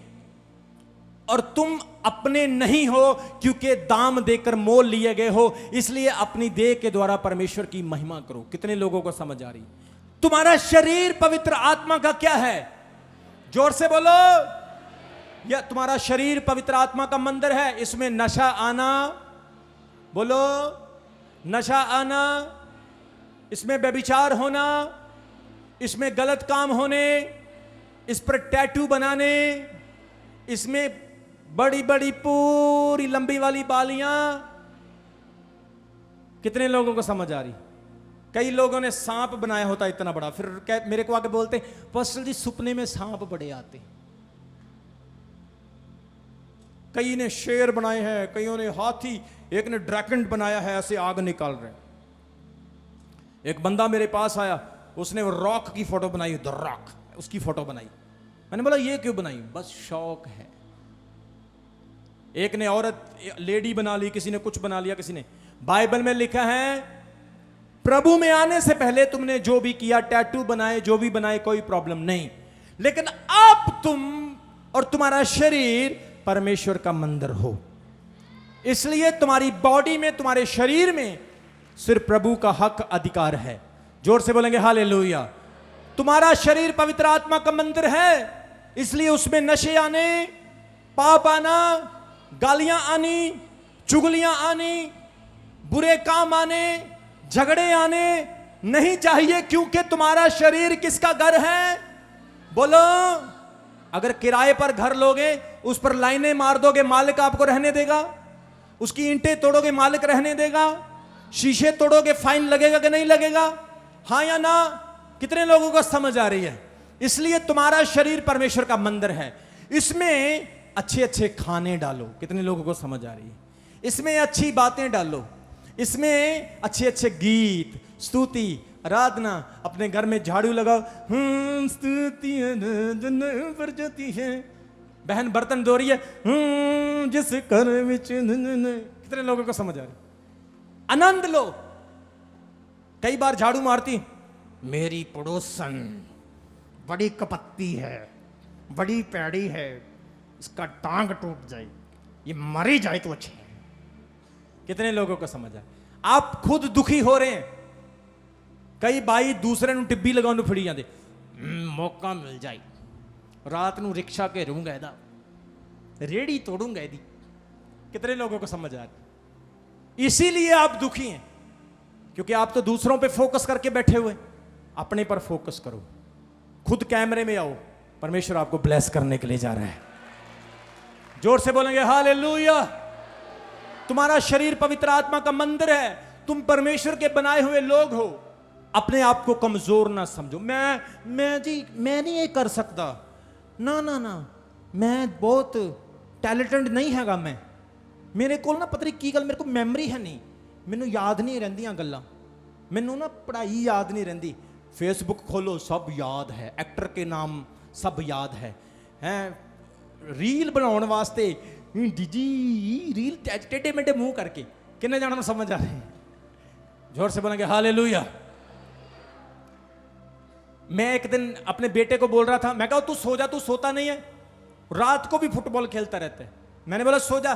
और तुम अपने नहीं हो, क्योंकि दाम देकर मोल लिए गए हो। इसलिए अपनी देह के द्वारा परमेश्वर की महिमा करो। कितने लोगों को समझ आ रही? तुम्हारा शरीर पवित्र आत्मा का क्या है? जोर से बोलो। या तुम्हारा शरीर पवित्र आत्मा का मंदिर है। इसमें नशा आना, बोलो, नशा आना, इसमें व्यभिचार होना, इसमें गलत काम होने, इस पर टैटू बनाने, इसमें बड़ी बड़ी पूरी लंबी वाली बालियां। कितने लोगों को समझ आ रही? कई लोगों ने सांप बनाया होता इतना बड़ा, फिर मेरे को आके बोलते पास्टर जी सपने में सांप बड़े आते। कई ने शेर बनाए हैं, कईयों ने हाथी, एक ने ड्रैगन बनाया है, ऐसे आग निकाल रहे। एक बंदा मेरे पास आया, उसने वो रॉक की फोटो बनाई, द रॉक, उसकी फोटो बनाई। मैंने बोला ये क्यों बनाई? बस शौक है। एक ने औरत लेडी बना ली, किसी ने कुछ बना लिया, किसी ने। बाइबल में लिखा है प्रभु में आने से पहले तुमने जो भी किया, टैटू बनाए, जो भी बनाए, कोई प्रॉब्लम नहीं, लेकिन अब तुम और तुम्हारा शरीर परमेश्वर का मंदिर हो। इसलिए तुम्हारी बॉडी में, तुम्हारे शरीर में सिर्फ प्रभु का हक अधिकार है। जोर से बोलेंगे हालेलुया। तुम्हारा शरीर पवित्र आत्मा का मंदिर है, इसलिए उसमें नशे आने, पाप आना, गालियां आनी, चुगलियां आनी, बुरे काम आने, झगड़े आने नहीं चाहिए। क्योंकि तुम्हारा शरीर किसका घर है? बोलो। अगर किराए पर घर लोगे, उस पर लाइनें मार दोगे, मालिक आपको रहने देगा? उसकी ईंटें तोड़ोगे, मालिक रहने देगा? शीशे तोड़ोगे, फाइन लगेगा कि नहीं लगेगा? हाँ या ना? कितने लोगों को समझ आ रही है? इसलिए तुम्हारा शरीर परमेश्वर का मंदिर है। इसमें अच्छे अच्छे खाने डालो। कितने लोगों को समझ आ रही है? इसमें अच्छी बातें डालो, इसमें अच्छे अच्छे गीत, स्तुति, आराधना। अपने घर में झाड़ू लगाओ, स्तुति पर जाती है। बहन बर्तन धो रही है, जिस घर विच। कितने लोगों को समझ आ रही? आनंद लो। कई बार झाड़ू मारती, मेरी पड़ोसन बड़ी कपत्ती है, बड़ी पैड़ी है, इसका टांग टूट जाए, ये मरी जाए तो अच्छे। कितने लोगों को समझ आए? आप खुद दुखी हो रहे हैं। कई भाई दूसरे ਨੂੰ ਟਿੱਬੀ ਲਗਾਉਣ ਨੂੰ ਫੜੀ ਜਾਂਦੇ, ਮੌਕਾ ਮਿਲ ਜਾਏ ਰਾਤ ਨੂੰ ਰਿਕਸ਼ਾ ਘੇਰੂੰਗਾ, ਇਹਦਾ ਰੇੜੀ ਤੋੜੂੰਗਾ ਇਹਦੀ। कितने लोगों को समझ आ रही? इसीलिए आप दुखी हैं, क्योंकि आप तो दूसरों पे फोकस करके बैठे हुए। अपने पर फोकस करो, खुद कैमरे में आओ, परमेश्वर आपको ब्लेस करने के लिए जा रहा है। जोर से बोलेंगे हालेलुया। तुम्हारा शरीर पवित्र आत्मा का मंदिर है, तुम परमेश्वर के बनाए हुए लोग हो। अपने आप को कमजोर ना समझो। मैं नहीं ये कर सकता, ना ना ना, मैं बहुत टैलेंटेड नहीं हैगा, मेरे को ना पता नहीं की गल, मेरे को मैमरी है नहीं, मैनू याद नहीं रहिंदियां गल्लां, मैनू ना पढ़ाई याद नहीं रहिंदी। फेसबुक खोलो सब याद है, एक्टर के नाम सब याद है, रील बनाने वास्ते रील टेढ़े मेढ़े मुंह करके किन्ने जाना समझ आ रहे हैं। जोर से बोलेंगे हालेलुया। मैं एक दिन अपने बेटे को बोल रहा था, मैं कहा तू सो जा, तू सोता नहीं है, रात को भी फुटबॉल खेलता रहता है। मैंने बोला सो जा,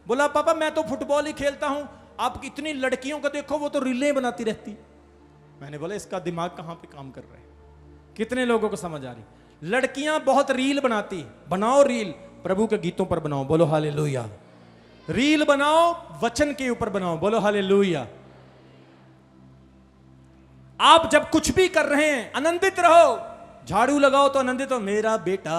बोला पापा मैं तो फुटबॉल ही खेलता हूं, आप इतनी लड़कियों को देखो वो तो रीलें बनाती रहती। मैंने बोला इसका दिमाग कहां पे काम कर रहा है। कितने लोगों को समझ आ रही? लड़कियां बहुत रील बनाती, बनाओ रील, प्रभु के गीतों पर बनाओ, बोलो हालेलुया। रील बनाओ वचन के ऊपर बनाओ, बोलो हालेलुया। आप जब कुछ भी कर रहे हैं आनंदित रहो। झाड़ू लगाओ तो आनंदित हो, मेरा बेटा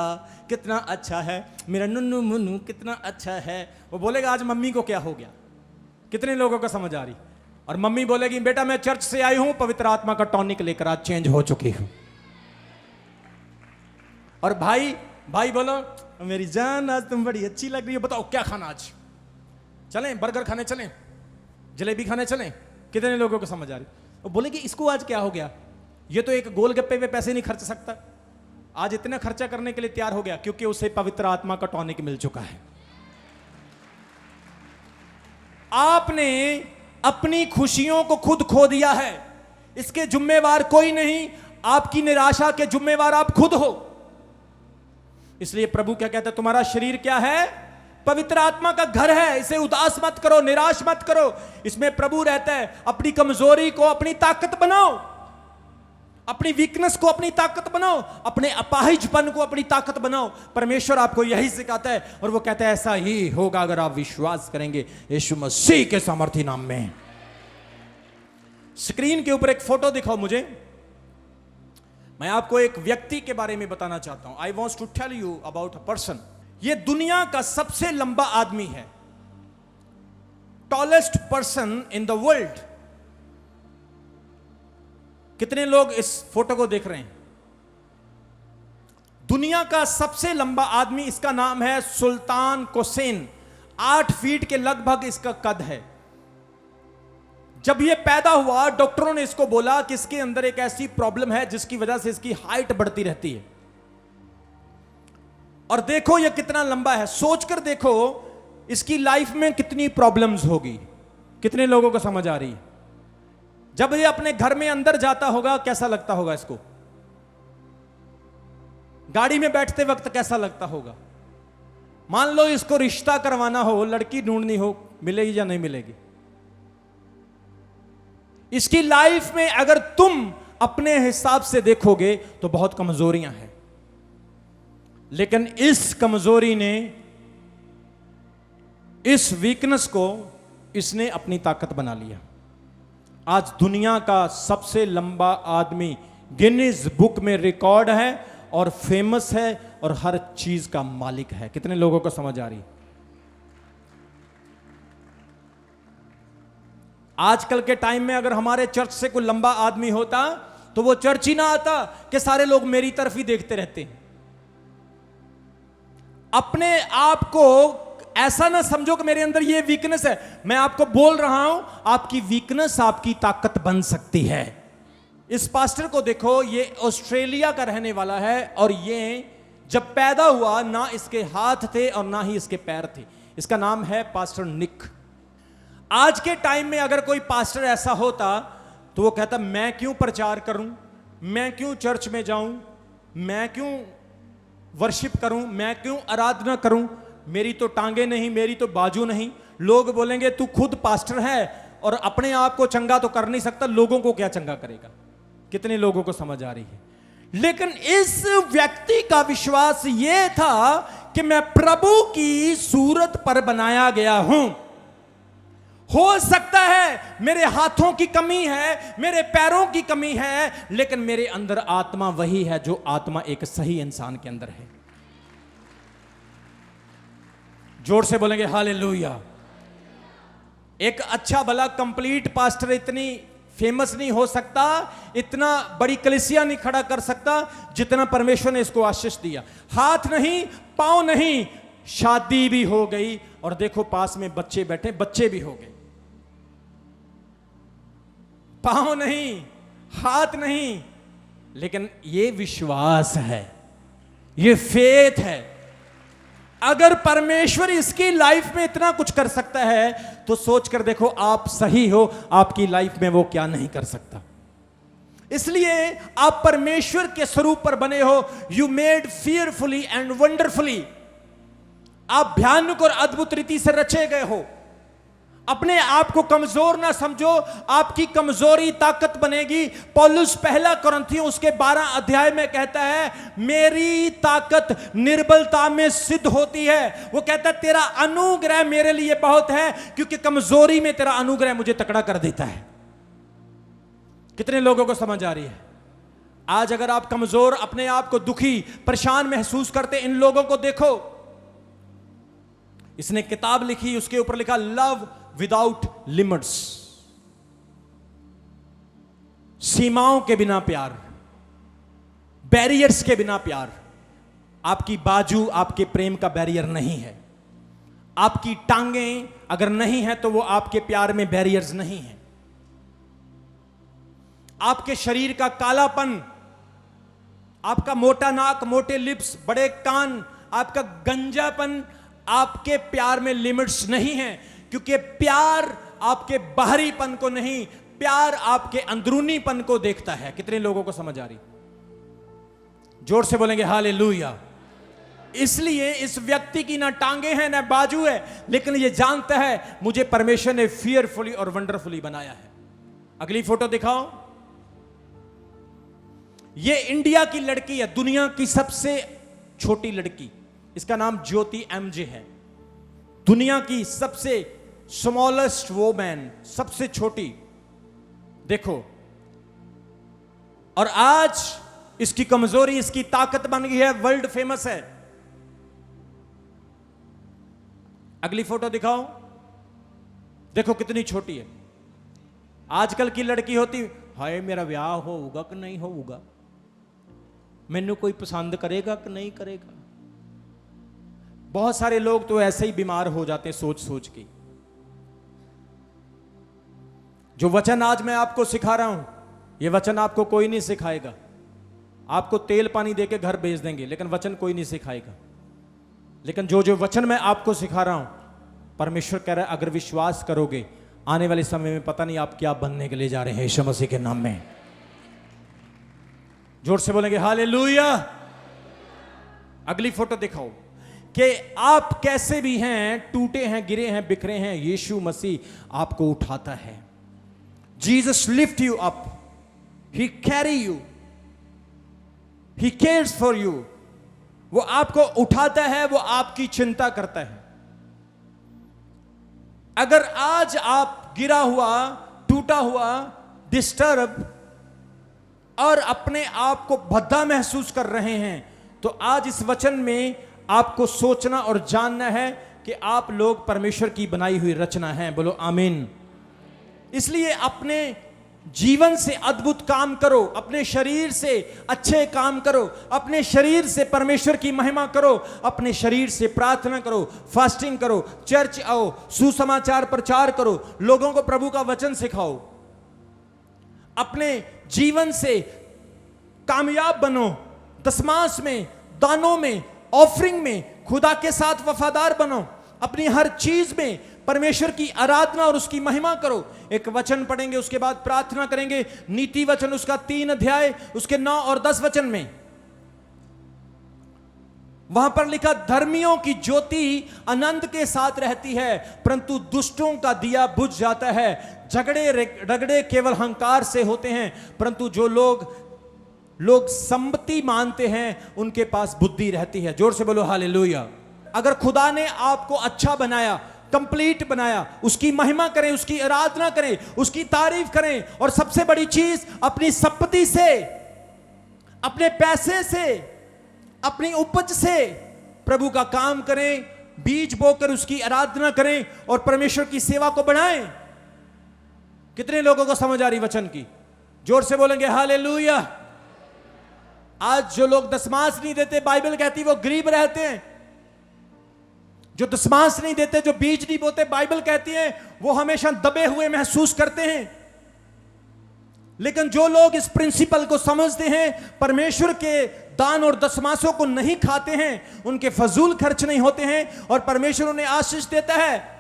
कितना अच्छा है, मेरा नुन्नू मुन्नू कितना अच्छा है। वो बोलेगा आज मम्मी को क्या हो गया। कितने लोगों को समझ आ रही? और मम्मी बोलेगी बेटा मैं चर्च से आई हूं, पवित्र आत्मा का टॉनिक लेकर आज चेंज हो चुकी हूं। और भाई बोलो मेरी जान आज तुम बड़ी अच्छी लग रही हो, बताओ क्या खाना आज, चलें बर्गर खाने चलें, जलेबी खाने चलें। कितने लोगों को समझ आ रही? वो बोलेगी इसको आज क्या हो गया, ये तो एक गोलगप्पे पे पैसे नहीं खर्च सकता, आज इतना खर्चा करने के लिए तैयार हो गया, क्योंकि उसे पवित्र आत्मा का टॉनिक मिल चुका है। आपने अपनी खुशियों को खुद खो दिया है, इसके जिम्मेवार कोई नहीं, आपकी निराशा के जिम्मेवार आप खुद हो। इसलिए प्रभु क्या कहता है, तुम्हारा शरीर क्या है? पवित्र आत्मा का घर है, इसे उदास मत करो, निराश मत करो, इसमें प्रभु रहता है। अपनी कमजोरी को अपनी ताकत बनाओ, अपनी वीकनेस को अपनी ताकत बनाओ, अपने अपाहिजपन को अपनी ताकत बनाओ। परमेश्वर आपको यही सिखाता है और वो कहता है ऐसा ही होगा अगर आप विश्वास करेंगे यीशु मसीह के सामर्थी नाम में। स्क्रीन के ऊपर एक फोटो दिखाओ मुझे, मैं आपको एक व्यक्ति के बारे में बताना चाहता हूं। I want to tell you about a person. ये दुनिया का सबसे लंबा आदमी है, tallest person in the world. कितने लोग इस फोटो को देख रहे हैं? दुनिया का सबसे लंबा आदमी, इसका नाम है सुल्तान कोसेन। 8 फीट के लगभग इसका कद है। जब यह पैदा हुआ डॉक्टरों ने इसको बोला कि इसके अंदर एक ऐसी प्रॉब्लम है जिसकी वजह से इसकी हाइट बढ़ती रहती है। और देखो यह कितना लंबा है, सोचकर देखो इसकी लाइफ में कितनी प्रॉब्लम्स होगी। कितने लोगों को समझ आ रही है? जब ये अपने घर में अंदर जाता होगा कैसा लगता होगा इसको? गाड़ी में बैठते वक्त कैसा लगता होगा? मान लो इसको रिश्ता करवाना हो, लड़की ढूंढनी हो, मिलेगी या नहीं मिलेगी? इसकी लाइफ में अगर तुम अपने हिसाब से देखोगे तो बहुत कमजोरियां हैं, लेकिन इस कमजोरी ने, इस वीकनेस को इसने अपनी ताकत बना लिया। आज दुनिया का सबसे लंबा आदमी गिनीज बुक में रिकॉर्ड है और फेमस है और हर चीज का मालिक है। कितने लोगों को समझ आ रही? आजकल के टाइम में अगर हमारे चर्च से कोई लंबा आदमी होता तो वो चर्च ही ना आता कि सारे लोग मेरी तरफ ही देखते रहते हैं। अपने आप को ऐसा ना समझो कि मेरे अंदर ये वीकनेस है। मैं आपको बोल रहा हूं, आपकी वीकनेस आपकी ताकत बन सकती है। इस पास्टर को देखो, ये ऑस्ट्रेलिया का रहने वाला है और ये जब पैदा हुआ ना इसके हाथ थे और ना ही इसके पैर थे। इसका नाम है पास्टर निक। आज के टाइम में अगर कोई पास्टर ऐसा होता तो वो कहता मैं क्यों प्रचार करूं, मैं क्यों चर्च में जाऊं, मैं क्यों वर्शिप करूं, मैं क्यों आराधना करूं, मेरी तो टांगे नहीं, मेरी तो बाजू नहीं। लोग बोलेंगे तू खुद पास्टर है और अपने आप को चंगा तो कर नहीं सकता, लोगों को क्या चंगा करेगा। कितने लोगों को समझ आ रही है? लेकिन इस व्यक्ति का विश्वास यह था कि मैं प्रभु की सूरत पर बनाया गया हूं हो सकता है मेरे हाथों की कमी है, मेरे पैरों की कमी है, लेकिन मेरे अंदर आत्मा वही है जो आत्मा एक सही इंसान के अंदर है। जोर से बोलेंगे हालेलुया। एक अच्छा भला कंप्लीट पास्टर इतनी फेमस नहीं हो सकता, इतना बड़ी कलीसिया नहीं खड़ा कर सकता जितना परमेश्वर ने इसको आशीष दिया। हाथ नहीं, पांव नहीं, शादी भी हो गई और देखो पास में बच्चे बैठे, बच्चे भी हो गए। पांव नहीं, हाथ नहीं, लेकिन ये विश्वास है, ये फेथ है। अगर परमेश्वर इसकी लाइफ में इतना कुछ कर सकता है तो सोच कर देखो आप सही हो, आपकी लाइफ में वो क्या नहीं कर सकता। इसलिए आप परमेश्वर के स्वरूप पर बने हो। You made fearfully and wonderfully. आप भयानक और अद्भुत रीति से रचे गए हो। अपने आप को कमजोर ना समझो, आपकी कमजोरी ताकत बनेगी। पौलुस पहला कुरिन्थियों उसके 12 अध्याय में कहता है, मेरी ताकत निर्बलता में सिद्ध होती है। वो कहता है तेरा अनुग्रह मेरे लिए बहुत है, क्योंकि कमजोरी में तेरा अनुग्रह मुझे तकड़ा कर देता है। कितने लोगों को समझ आ रही है? आज अगर आप कमजोर, अपने आप को दुखी, परेशान महसूस करते, इन लोगों को देखो। इसने किताब लिखी, उसके ऊपर लिखा लव विदाउट लिमिट्स, सीमाओं के बिना प्यार, बैरियर्स के बिना प्यार। आपकी बाजू आपके प्रेम का बैरियर नहीं है। आपकी टांगें अगर नहीं है तो वो आपके प्यार में बैरियर्स नहीं है। आपके शरीर का कालापन, आपका मोटा नाक, मोटे लिप्स, बड़े कान, आपका गंजापन आपके प्यार में लिमिट्स नहीं है, क्योंकि प्यार आपके बाहरीपन को नहीं, प्यार आपके अंदरूनीपन को देखता है। कितने लोगों को समझ आ रही? जोर से बोलेंगे हालेलुया। इसलिए इस व्यक्ति की ना टांगे हैं ना बाजू है, लेकिन ये जानता है मुझे परमेश्वर ने फियरफुली और वंडरफुली बनाया है। अगली फोटो दिखाओ। ये इंडिया की लड़की है, दुनिया की सबसे छोटी लड़की। इसका नाम ज्योति एमजे है। दुनिया की सबसे स्मॉलेस्ट वोमैन, सबसे छोटी। देखो, और आज इसकी कमजोरी इसकी ताकत बन गई है, वर्ल्ड फेमस है। अगली फोटो दिखाओ। देखो कितनी छोटी है। आजकल की लड़की होती, हाय मेरा ब्याह होगा कि नहीं होगा, मैनू कोई पसंद करेगा कि नहीं करेगा। बहुत सारे लोग तो ऐसे ही बीमार हो जाते हैं सोच सोच के। जो वचन आज मैं आपको सिखा रहा हूं, यह वचन आपको कोई नहीं सिखाएगा। आपको तेल पानी देके घर भेज देंगे, लेकिन वचन कोई नहीं सिखाएगा। लेकिन जो जो वचन मैं आपको सिखा रहा हूं, परमेश्वर कह रहा है अगर विश्वास करोगे, आने वाले समय में पता नहीं आप क्या बनने के लिए जा रहे हैं यीशु मसीह के नाम में। जोर से बोलेंगे हालेलुया। अगली फोटो दिखाओ कि आप कैसे भी हैं, टूटे हैं, गिरे हैं, बिखरे हैं, यीशु मसीह आपको उठाता है। Jesus lift you up, he carry you, he cares for you. वो आपको उठाता है, वो आपकी चिंता करता है। अगर आज आप गिरा हुआ, टूटा हुआ, डिस्टर्ब और अपने आप को भद्दा महसूस कर रहे हैं, तो आज इस वचन में आपको सोचना और जानना है कि आप लोग परमेश्वर की बनाई हुई रचना हैं। बोलो आमीन। इसलिए अपने जीवन से अद्भुत काम करो, अपने शरीर से अच्छे काम करो, अपने शरीर से परमेश्वर की महिमा करो, अपने शरीर से प्रार्थना करो, फास्टिंग करो, चर्च आओ, सुसमाचार प्रचार करो, लोगों को प्रभु का वचन सिखाओ। अपने जीवन से कामयाब बनो, दशमांश में, दानों में, ऑफरिंग में खुदा के साथ वफादार बनो। अपनी हर चीज में परमेश्वर की आराधना और उसकी महिमा करो। एक वचन पढ़ेंगे, उसके बाद प्रार्थना करेंगे। नीति वचन उसका 3 अध्याय, उसके 9 और 10 वचन में वहां पर लिखा, धर्मियों की ज्योति आनंद के साथ रहती है, परंतु दुष्टों का दिया बुझ जाता है। झगड़े रगड़े केवल अहंकार से होते हैं, परंतु जो लोग सम्मति मानते हैं उनके पास बुद्धि रहती है। जोर से बोलो हालेलुया। अगर खुदा ने आपको अच्छा बनाया, कंप्लीट बनाया। उसकी महिमा करें, उसकी आराधना करें, उसकी तारीफ करें, और सबसे बड़ी चीज अपनी संपत्ति से, अपने पैसे से, अपनी उपज से प्रभु का काम करें, बीज बोकर उसकी आराधना करें और परमेश्वर की सेवा को बढ़ाएं। कितने लोगों को समझ आ रही वचन की? जोर से बोलेंगे हालेलुया। आज जो लोग दशमांश नहीं देते, बाइबल कहती वो गरीब रहते हैं। जो दशमांश नहीं देते, जो बीज नहीं बोते, बाइबल कहती है वो हमेशा दबे हुए महसूस करते हैं। लेकिन जो लोग इस प्रिंसिपल को समझते हैं, परमेश्वर के दान और दशमांशों को नहीं खाते हैं, उनके फजूल खर्च नहीं होते हैं और परमेश्वर उन्हें आशीष देता है।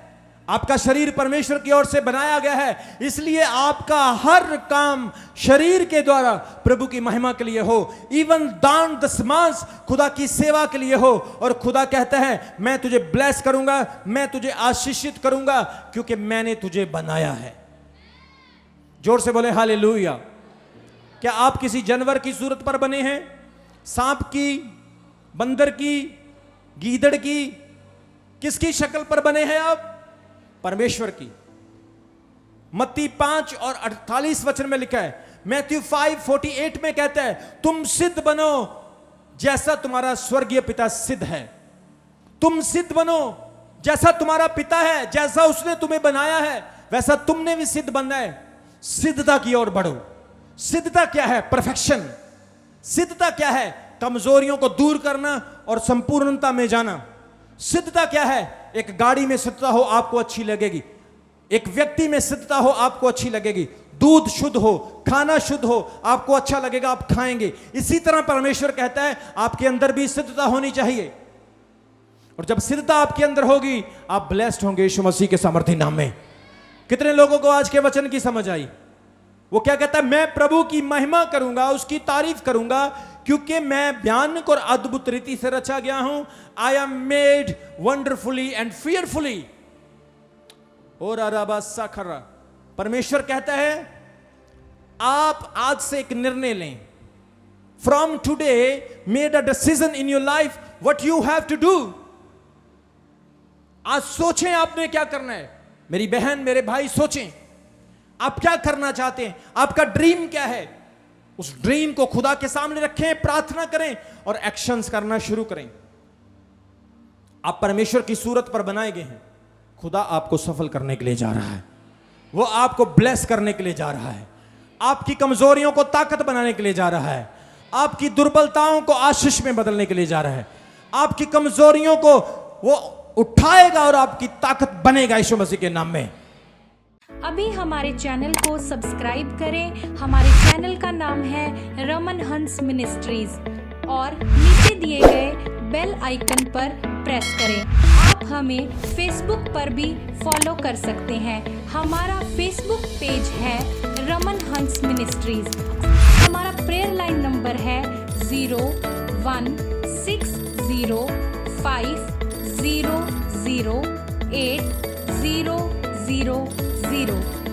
आपका शरीर परमेश्वर की ओर से बनाया गया है, इसलिए आपका हर काम शरीर के द्वारा प्रभु की महिमा के लिए हो। इवन दान दशमांश खुदा की सेवा के लिए हो। और खुदा कहता है मैं तुझे ब्लेस करूंगा, मैं तुझे आशीषित करूंगा, क्योंकि मैंने तुझे बनाया है। जोर से बोले हालेलुया। क्या आप किसी जानवर की सूरत पर बने हैं? सांप की, बंदर की, गीदड़ की? किसकी शक्ल पर बने हैं आप? परमेश्वर की। मत्ती 5 और 48 वचन में लिखा है, मैथ्यू 5:48 में कहता है तुम सिद्ध बनो जैसा तुम्हारा स्वर्गीय पिता सिद्ध है। तुम सिद्ध बनो जैसा तुम्हारा पिता है, जैसा उसने तुम्हें बनाया है वैसा तुमने भी सिद्ध बनना है। सिद्धता की ओर बढ़ो। सिद्धता क्या है? परफेक्शन। सिद्धता क्या है? कमजोरियों को दूर करना और संपूर्णता में जाना। सिद्धता क्या है? एक गाड़ी में सिद्धता हो आपको अच्छी लगेगी, एक व्यक्ति में सिद्धता हो आपको अच्छी लगेगी, दूध शुद्ध हो, खाना शुद्ध हो, आपको अच्छा लगेगा, आप खाएंगे। इसी तरह परमेश्वर कहता है आपके अंदर भी सिद्धता होनी चाहिए। और जब सिद्धता आपके अंदर होगी आप ब्लेस्ड होंगे यीशु मसीह के सामर्थी नाम में। कितने लोगों को आज के वचन की समझ आई? वो क्या कहता है? मैं प्रभु की महिमा करूंगा, उसकी तारीफ करूंगा, क्योंकि मैं भयानक और अद्भुत रीति से रचा गया हूं। I am made wonderfully and fearfully. और अराबासाखरा, परमेश्वर कहता है आप आज से एक निर्णय लें। From today made a decision in your life what you have to do. आज सोचें आपने क्या करना है। मेरी बहन, मेरे भाई, सोचें आप क्या करना चाहते हैं, आपका ड्रीम क्या है। उस ड्रीम को खुदा के सामने रखें, प्रार्थना करें और एक्शंस करना शुरू करें। आप परमेश्वर की सूरत पर बनाए गए हैं। खुदा आपको सफल करने के लिए जा रहा है, वो आपको ब्लेस करने के लिए जा रहा है, आपकी कमजोरियों को ताकत बनाने के लिए जा रहा है, आपकी दुर्बलताओं को आशीष में बदलने के लिए जा रहा है। आपकी कमजोरियों को वो उठाएगा और आपकी ताकत बनेगा यीशु मसीह के नाम में। अभी हमारे चैनल को सब्सक्राइब करें। हमारे चैनल का नाम है रमन हंस मिनिस्ट्रीज और नीचे दिए गए बेल आइकन पर प्रेस करें। आप हमें फेसबुक पर भी फॉलो कर सकते हैं। हमारा फेसबुक पेज है रमन हंस मिनिस्ट्रीज। हमारा प्रेयर लाइन नंबर है 0160500800।